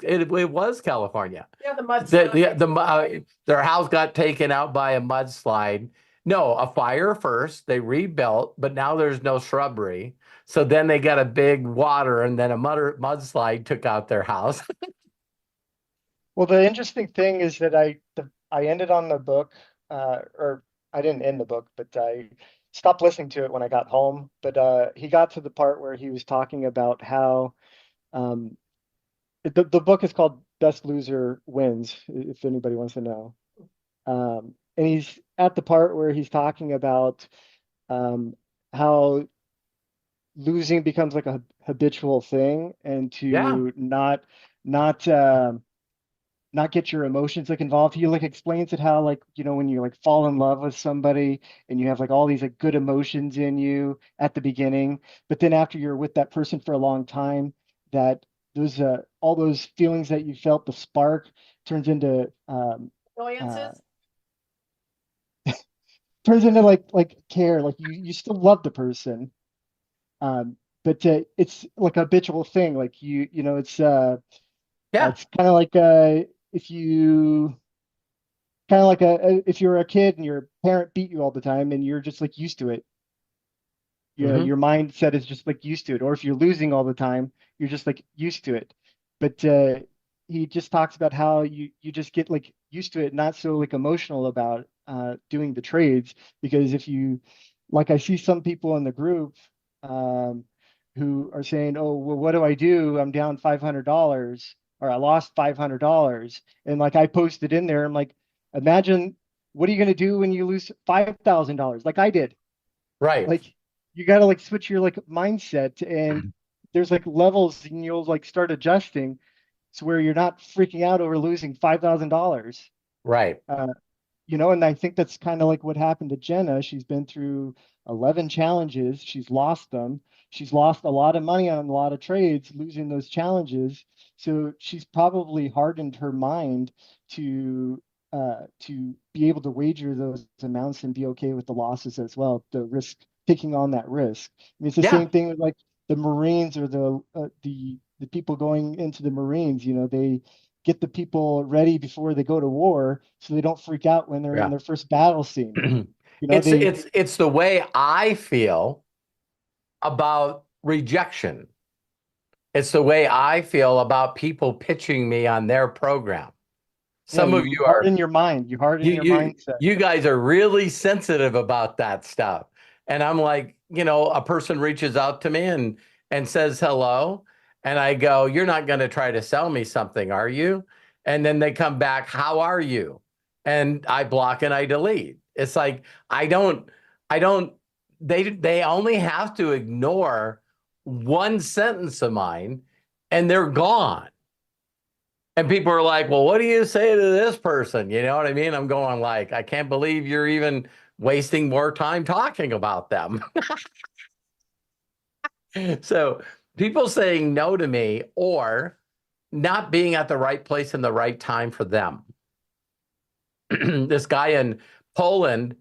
California. Yeah, the mudslide. Their house got taken out by a mudslide. No, a fire first. They rebuilt, but now there's no shrubbery. So then they got a big water, and then a mudslide took out their house. Well, the interesting thing is that I ended on the book, or I didn't end the book, but I stopped listening to it when I got home. But he got to the part where he was talking about how the book is called Best Loser Wins, if anybody wants to know. And he's at the part where he's talking about how losing becomes like a habitual thing, and to not get your emotions like involved. He like explains it how like, when you like fall in love with somebody and you have like all these like good emotions in you at the beginning, but then after you're with that person for a long time, that those all those feelings that you felt, the spark turns into Annoyances. turns into like care, like you still love the person, but it's like a habitual thing, like it's it's kind of like if you if you're a kid and your parent beat you all the time and you're just like used to it, your mindset is just like used to it. Or if you're losing all the time, you're just like used to it. But he just talks about how you just get like used to it, not so like emotional about doing the trades. Because if you, like, I see some people in the group who are saying, oh, well, what do I do? I'm down $500, or I lost $500. And like I posted in there, I'm like, imagine, what are you going to do when you lose $5,000 like I did? Right. Like you got to like switch your like mindset, and there's like levels, and you'll like start adjusting to where you're not freaking out over losing $5,000. Right. And I think that's kind of like what happened to Jenna. She's been through 11 challenges. She's lost them. She's lost a lot of money on a lot of trades, losing those challenges. So she's probably hardened her mind to be able to wager those amounts and be okay with the losses as well, the risk, taking on that risk. I mean, it's the same thing with like the Marines, or the people going into the Marines. They get the people ready before they go to war, so they don't freak out when they're in their first battle scene. It's the way I feel about rejection. It's the way I feel about people pitching me on their program. Some of you are harden your mind. You harden your mindset. You guys are really sensitive about that stuff. And I'm like, a person reaches out to me and says hello. And I go, you're not going to try to sell me something, are you? And then they come back, how are you? And I block and I delete. It's like, they only have to ignore one sentence of mine and they're gone. And people are like, well, what do you say to this person? You know what I mean? I'm going like, I can't believe you're even wasting more time talking about them. So people saying no to me or not being at the right place in the right time for them. This guy in Poland,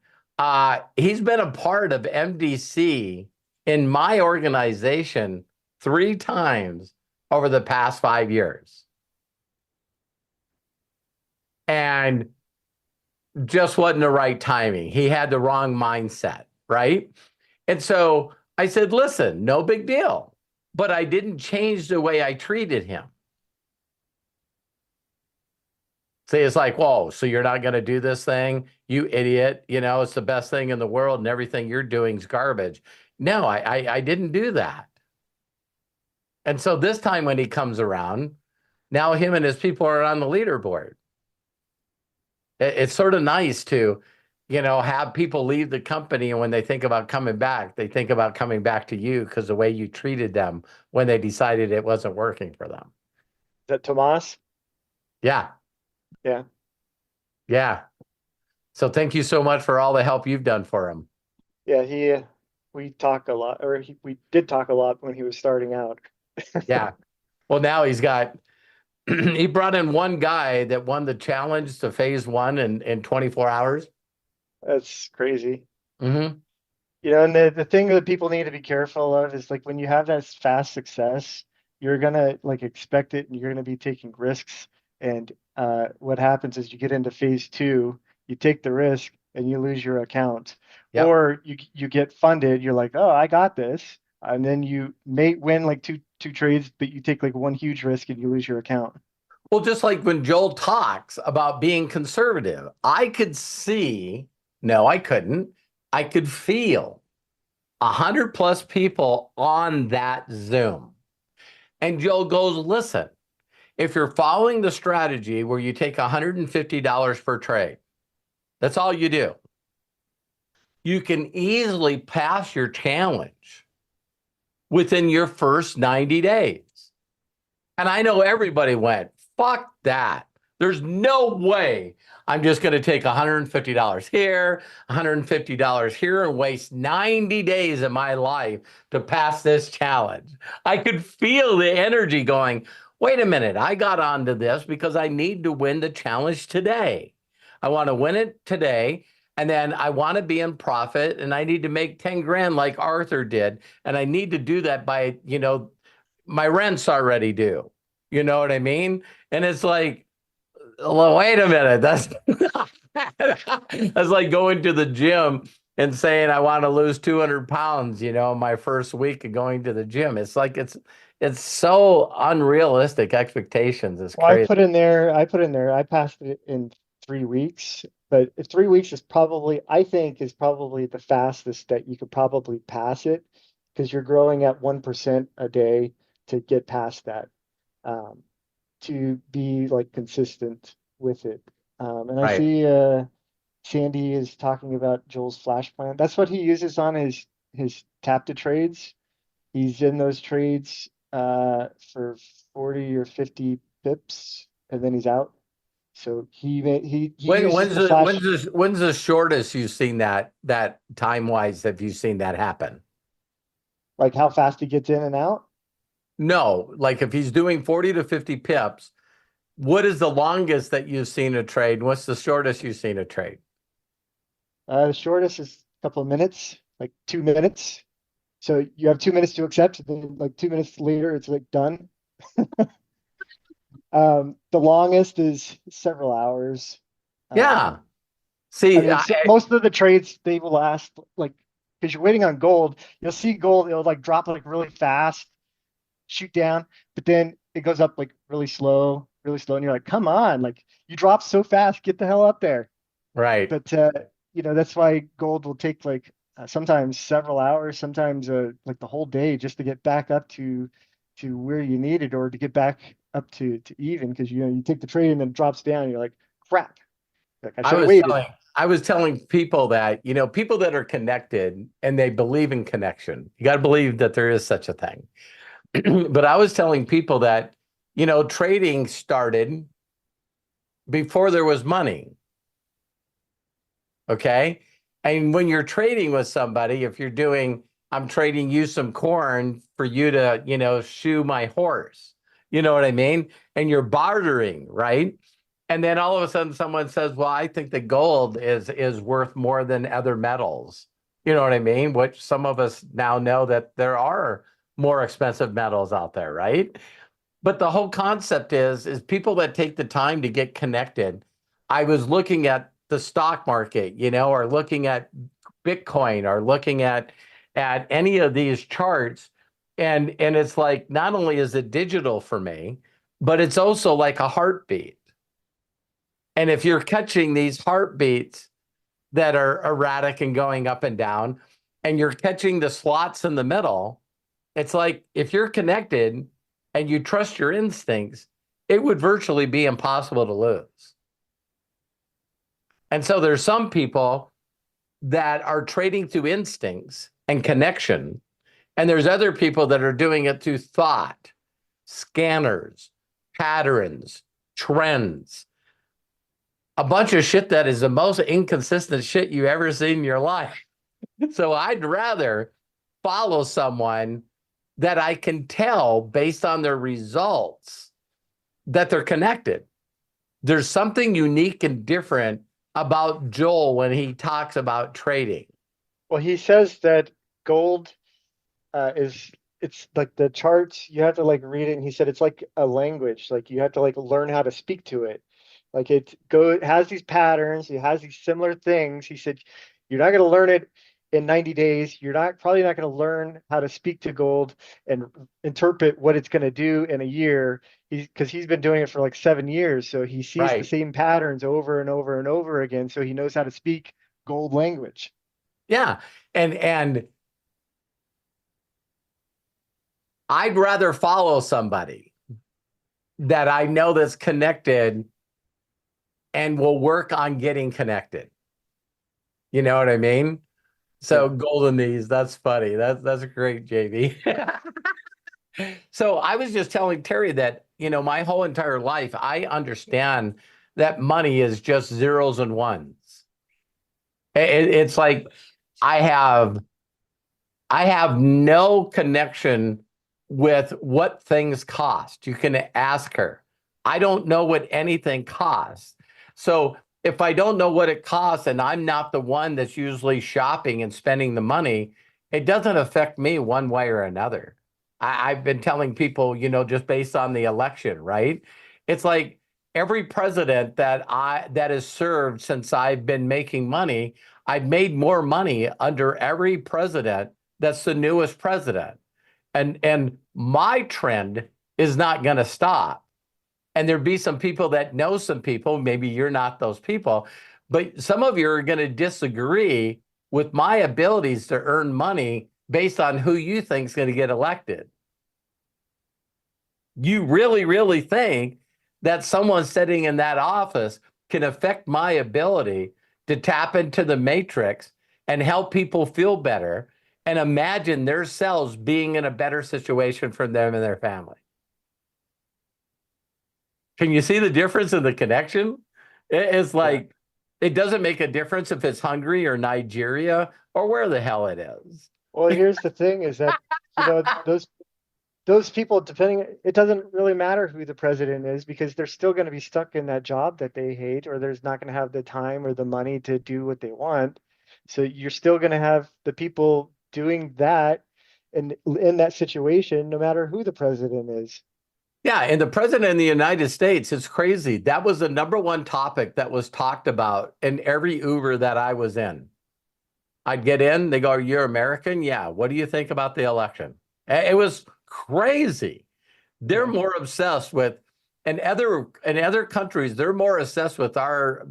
he's been a part of MDC in my organization 3 times over the past 5 years. And just wasn't the right timing. He had the wrong mindset, right? And so I said, listen, no big deal. But I didn't change the way I treated him. See, it's like, whoa, so you're not going to do this thing? You idiot. You know, it's the best thing in the world and everything you're doing is garbage. No, I didn't do that. And so this time when he comes around, now him and his people are on the leaderboard. It's sort of nice to, you know, have people leave the company and when they think about coming back, they think about coming back to you because the way you treated them when they decided it wasn't working for them. Is that Tomas? Yeah. Yeah. Yeah. So thank you so much for all the help you've done for him. Yeah, we talk a lot, or we did talk a lot when he was starting out. Yeah. Well, now he's got, he brought in one guy that won the challenge to phase 1 in 24 hours. That's crazy. Mm-hmm. You know, and the thing that people need to be careful of is like when you have that fast success, you're gonna like expect it and you're gonna be taking risks. And what happens is you get into phase 2, you take the risk and you lose your account. Yep. Or you get funded, you're like, oh, I got this. And then you may win like two trades, but you take like one huge risk and you lose your account. Well, just like when Joel talks about being conservative, I could see, no, I couldn't. I could feel 100+ people on that Zoom. And Joel goes, listen, if you're following the strategy where you take $150 per trade, that's all you do. You can easily pass your challenge within your first 90 days. And I know everybody went, fuck that. There's no way I'm just going to take $150 here, $150 here, and waste 90 days of my life to pass this challenge. I could feel the energy going, wait a minute, I got onto this because I need to win the challenge today. I want to win it today. And then I want to be in profit and I need to make 10 grand like Arthur did. And I need to do that by, you know, my rent's already due. You know what I mean? And it's like, well, wait a minute. That's like going to the gym and saying I want to lose 200 pounds, you know, my first week of going to the gym. It's like it's so unrealistic expectations. It's Well, crazy. I passed it in 3 weeks, but if 3 weeks is probably, I think is probably the fastest that you could probably pass it because you're growing at 1% a day to get past that, to be like consistent with it. And I Right. see Sandy is talking about Joel's flash plan. That's what he uses on his tap to trades. He's in those trades for 40 or 50 pips and then he's out. So he uses the flash. When's the shortest you've seen that time wise have you seen that happen? Like how fast he gets in and out? No, like if he's doing 40 to 50 pips, what is the longest that you've seen a trade? What's the shortest you've seen a trade? The shortest is a couple of minutes, like 2 minutes. So you have 2 minutes to accept, and then like 2 minutes later, it's like done. The longest is several hours. Yeah. See, I mean, most of the trades, they will last like, because you're waiting on gold, you'll see gold, it'll like drop like really fast, shoot down, but then it goes up like really slow, and you're like, come on, like you drop so fast, get the hell up there. right. But you know, that's why gold will take like sometimes several hours, sometimes like the whole day just to get back up to to where you need it or to get back up to even, because you take the trade and then it drops down, and you're like, crap. Like, I should have waited. I was telling people that, people that are connected and they believe in connection, you got to believe that there is such a thing. But I was telling people that, trading started before there was money. Okay. And when you're trading with somebody, if you're I'm trading you some corn for you to, shoe my horse, you know what I mean? And you're bartering, right? And then all of a sudden someone says, well, I think that gold is worth more than other metals. You know what I mean? Which some of us now know that there are more expensive metals out there, right? But the whole concept is people that take the time to get connected. I was looking at the stock market, or looking at Bitcoin, or looking at any of these charts. And it's like, not only is it digital for me, but it's also like a heartbeat. And if you're catching these heartbeats that are erratic and going up and down, and you're catching the slots in the middle, it's like, if you're connected and you trust your instincts, it would virtually be impossible to lose. And so there's some people that are trading through instincts and connection, and there's other people that are doing it through thought, scanners, patterns, trends, a bunch of shit that is the most inconsistent shit you ever seen in your life. So I'd rather follow someone that I can tell based on their results that they're connected. There's something unique and different about Joel when he talks about trading. Well, he says that gold it's like the charts, you have to like read it, and he said it's like a language, like you have to like learn how to speak to it. Like it has these patterns, it has these similar things. He said you're not going to learn it in 90 days. You're probably not going to learn how to speak to gold and interpret what it's going to do in a year. Because he's been doing it for like 7 years, so he sees the same patterns over and over and over again. So he knows how to speak gold language. Yeah, and I'd rather follow somebody that I know that's connected and will work on getting connected. You know what I mean? So golden knees, that's funny. That's great, JB. So I was just telling Terry that, my whole entire life, I understand that money is just zeros and ones. It's like I have no connection with what things cost. You can ask her. I don't know what anything costs. So if I don't know what it costs and I'm not the one that's usually shopping and spending the money, it doesn't affect me one way or another. I've been telling people, just based on the election, right? It's like every president that has served since I've been making money, I've made more money under every president that's the newest president. And my trend is not going to stop. And there'd be some people that know some people, maybe you're not those people, but some of you are going to disagree with my abilities to earn money based on who you think is going to get elected. You really, really think that someone sitting in that office can affect my ability to tap into the matrix and help people feel better and imagine their selves being in a better situation for them and their family? Can you see the difference in the connection? It's like, it doesn't make a difference if it's Hungary or Nigeria or where the hell it is. Well, here's the thing is that, those people, it doesn't really matter who the president is, because they're still going to be stuck in that job that they hate, or there's not going to have the time or the money to do what they want. So you're still going to have the people doing that in that situation, no matter who the president is. Yeah, and the president of the United States, it's crazy. That was the #1 topic that was talked about in every Uber that I was in. I'd get in, they go, "You're American? Yeah. What do you think about the election?" It was crazy. They're more obsessed with, in other countries, they're more obsessed with our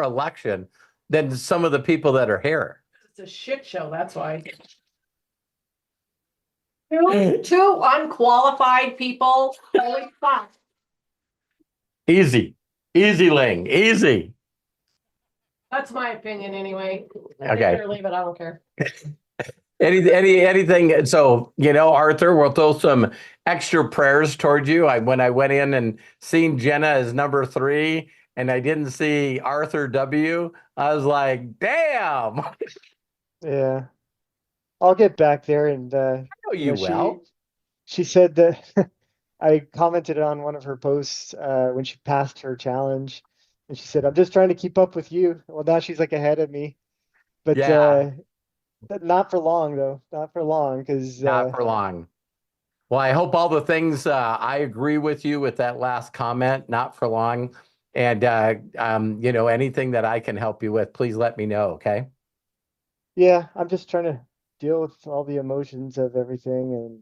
election than some of the people that are here. It's a shit show, that's why. Two unqualified people. Holy fuck. Easy. Easy, Ling. Easy. That's my opinion anyway. Okay. Take it or leave it, I don't care. Anything. So, Arthur, we'll throw some extra prayers towards you. When I went in and seen Jenna as number 3 and I didn't see Arthur W, I was like, damn. Yeah. I'll get back there and I know you she well. she said that I commented on one of her posts when she passed her challenge, and she said, "I'm just trying to keep up with you." Well, now she's like ahead of me, but Yeah. not for long though. Not for long, because Not for long. Well, I hope all the things I agree with you with that last comment, not for long. And, anything that I can help you with, please let me know. Okay. yeah, I'm just trying to deal with all the emotions of everything and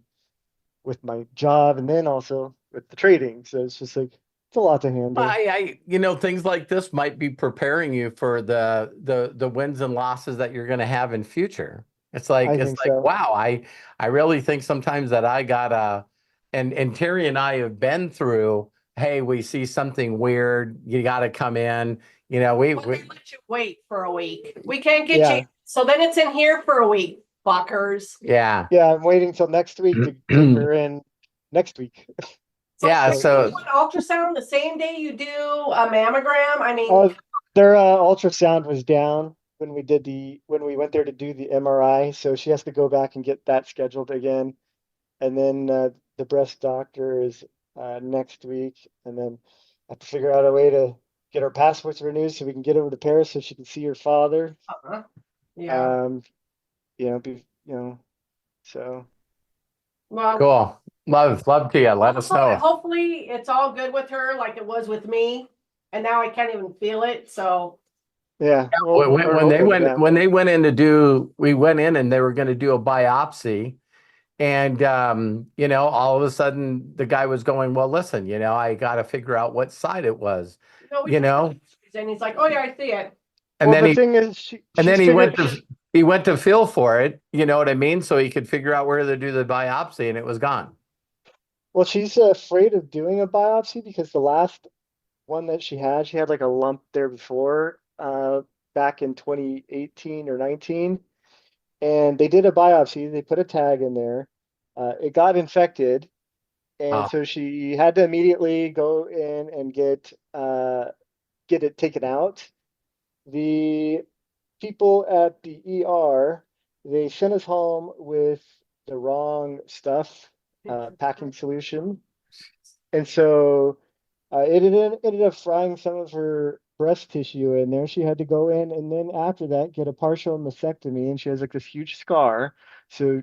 with my job, and then also with the trading. So it's just like it's a lot to handle. Things like this might be preparing you for the wins and losses that you're going to have in future. It's like, I think so. wow, I really think sometimes that I gotta, and Terry and I have been through, hey, we see something weird, you got to come in, we Well, they let you wait for a week. We can't get Yeah. you. So then it's in here for a week, fuckers. yeah. Yeah, I'm waiting till next week to take her in next week. Yeah, so You do an ultrasound the same day you do a mammogram. I mean, Their ultrasound was down when we went there to do the MRI, so she has to go back and get that scheduled again. And then the breast doctor is next week, and then I have to figure out a way to get our passports renewed so we can get over to Paris so she can see her father. yeah. So Well, cool. Love to you. Let us know. hopefully it's all good with her like it was with me. And now I can't even feel it. So yeah. When they went in to do, we went in and they were going to do a biopsy. And, all of a sudden the guy was going, well, listen, I got to figure out what side it was, and he's like, oh yeah, I see it. and then the thing is, he went to feel for it. You know what I mean? So he could figure out where to do the biopsy and it was gone. Well, she's afraid of doing a biopsy because the last one that she had like a lump there before, back in 2018 or 19. And they did a biopsy. They put a tag in there. It got infected. And so she had to immediately go in and get it taken out. The people at the ER, they sent us home with the wrong stuff, packing solution. And so it ended up frying some of her breast tissue in there. She had to go in and then after that get a partial mastectomy, and she has like this huge scar. So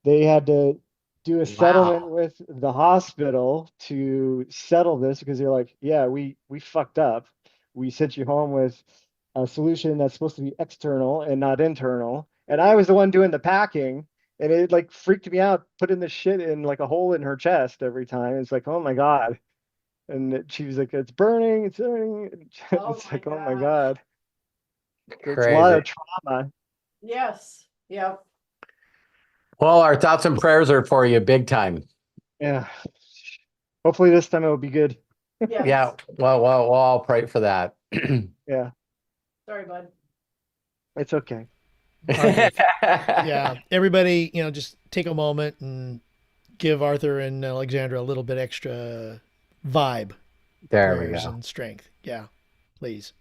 they had to do a settlement with the hospital to settle this because they're like, yeah, we fucked up. We sent you home with a solution that's supposed to be external and not internal. And I was the one doing the packing, and it like freaked me out putting the shit in like a hole in her chest every time. It's like, oh my God. And she was like, it's burning, it's burning. It's like, oh my God. It's a lot of trauma. Yes. Yep. Well, our thoughts and prayers are for you big time. Yeah. Hopefully this time it will be good. Yes. Yeah. Well, I'll pray for that. Yeah. Sorry, bud. It's okay. Yeah. Everybody, just take a moment and give Arthur and Alexandra a little bit extra vibe. There we prayers go. and strength. Yeah. Please.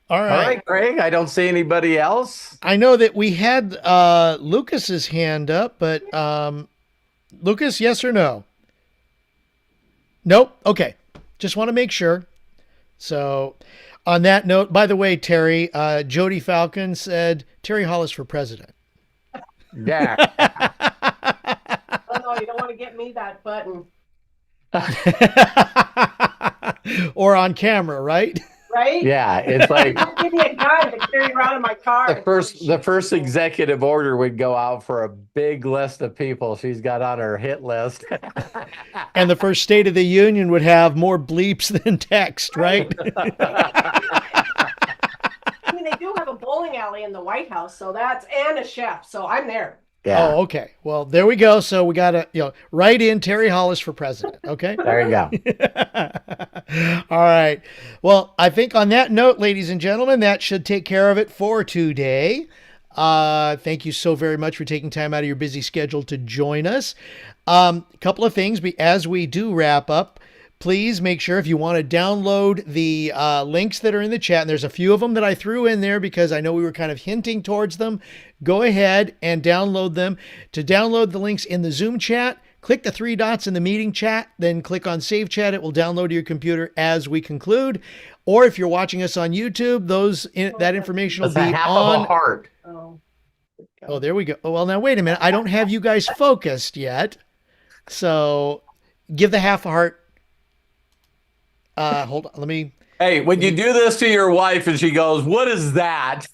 All All right, Greg. I don't see anybody else. I know that we had Lucas's hand up, but Lucas, yes or no? Nope. Okay. Just want to make sure. So on that note, by the way, Terry, Jody Falcon said Terry Hollis for president. Yeah. Oh no, you don't want to get me that button. Or on camera, right? Right? Yeah, it's like give me a gun to carry around in my car. the first executive order would go out for a big list of people she's got on her hit list. And the first State of the Union would have more bleeps than text, right? I mean, they do have a bowling alley in the White House, so and a chef, so I'm there. Yeah. Oh, okay. Well, there we go. So we got to, write in Terry Hollis for president. Okay. There you go. All right. Well, I think on that note, ladies and gentlemen, that should take care of it for today. Thank you so very much for taking time out of your busy schedule to join us. A couple of things as we do wrap up. Please make sure if you want to download the links that are in the chat, and there's a few of them that I threw in there because I know we were kind of hinting towards them. Go ahead and download them. To download the links in the Zoom chat, click the 3 dots in the meeting chat, then click on Save Chat. It will download to your computer as we conclude. Or if you're watching us on YouTube, that information will That's be a half on. of a heart. Oh, there we go. Oh, well, now wait a minute. I don't have you guys focused yet. So give the half a heart. Hold on. Let me. Hey, when you do this to your wife and she goes, "What is that?"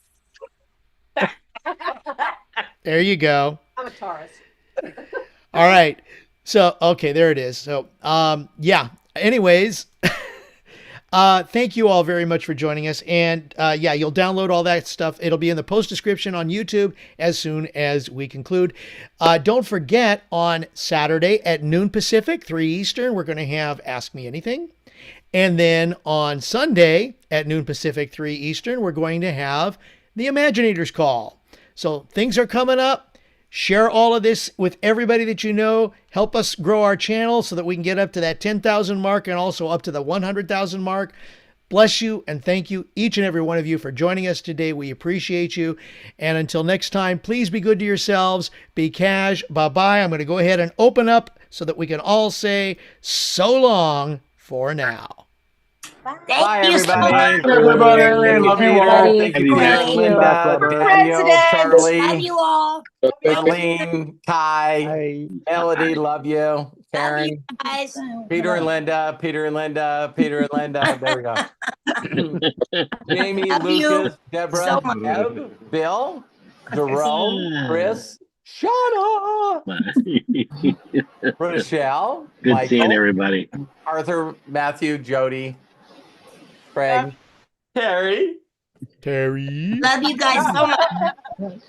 There you go. I'm a Taurus. All right. So, okay, there it is. So, yeah. Anyways, thank you all very much for joining us. And yeah, you'll download all that stuff. It'll be in the post description on YouTube as soon as we conclude. Don't forget, on Saturday at noon Pacific, 3 Eastern, we're going to have Ask Me Anything. And then on Sunday at noon Pacific, 3 Eastern, we're going to have the Imaginators Call. So things are coming up. Share all of this with everybody that you know. Help us grow our channel so that we can get up to that 10,000 mark and also up to the 100,000 mark. Bless you and thank you, each and every one of you, for joining us today. We appreciate you. And until next time, please be good to yourselves. Be cash. Bye-bye. I'm going to go ahead and open up so that we can all say so long for now. Bye, you so everybody. much. Everybody. Love you all. Thank you, Peter, Thank you. Linda, Daniel, Love Charlie, you all. Eileen, Kai, Hi. Melody. Love you. Love you Karen, guys. Peter and Linda, Peter and Linda, Peter and Linda. There we go. Jamie, Love you Lucas, Deborah, so much. Deb, Bill, Jerome, Chris, Shauna, Rochelle, Good Michael, seeing everybody. Arthur, Matthew, Jody, Craig, Terry. Terry. Love you guys so much.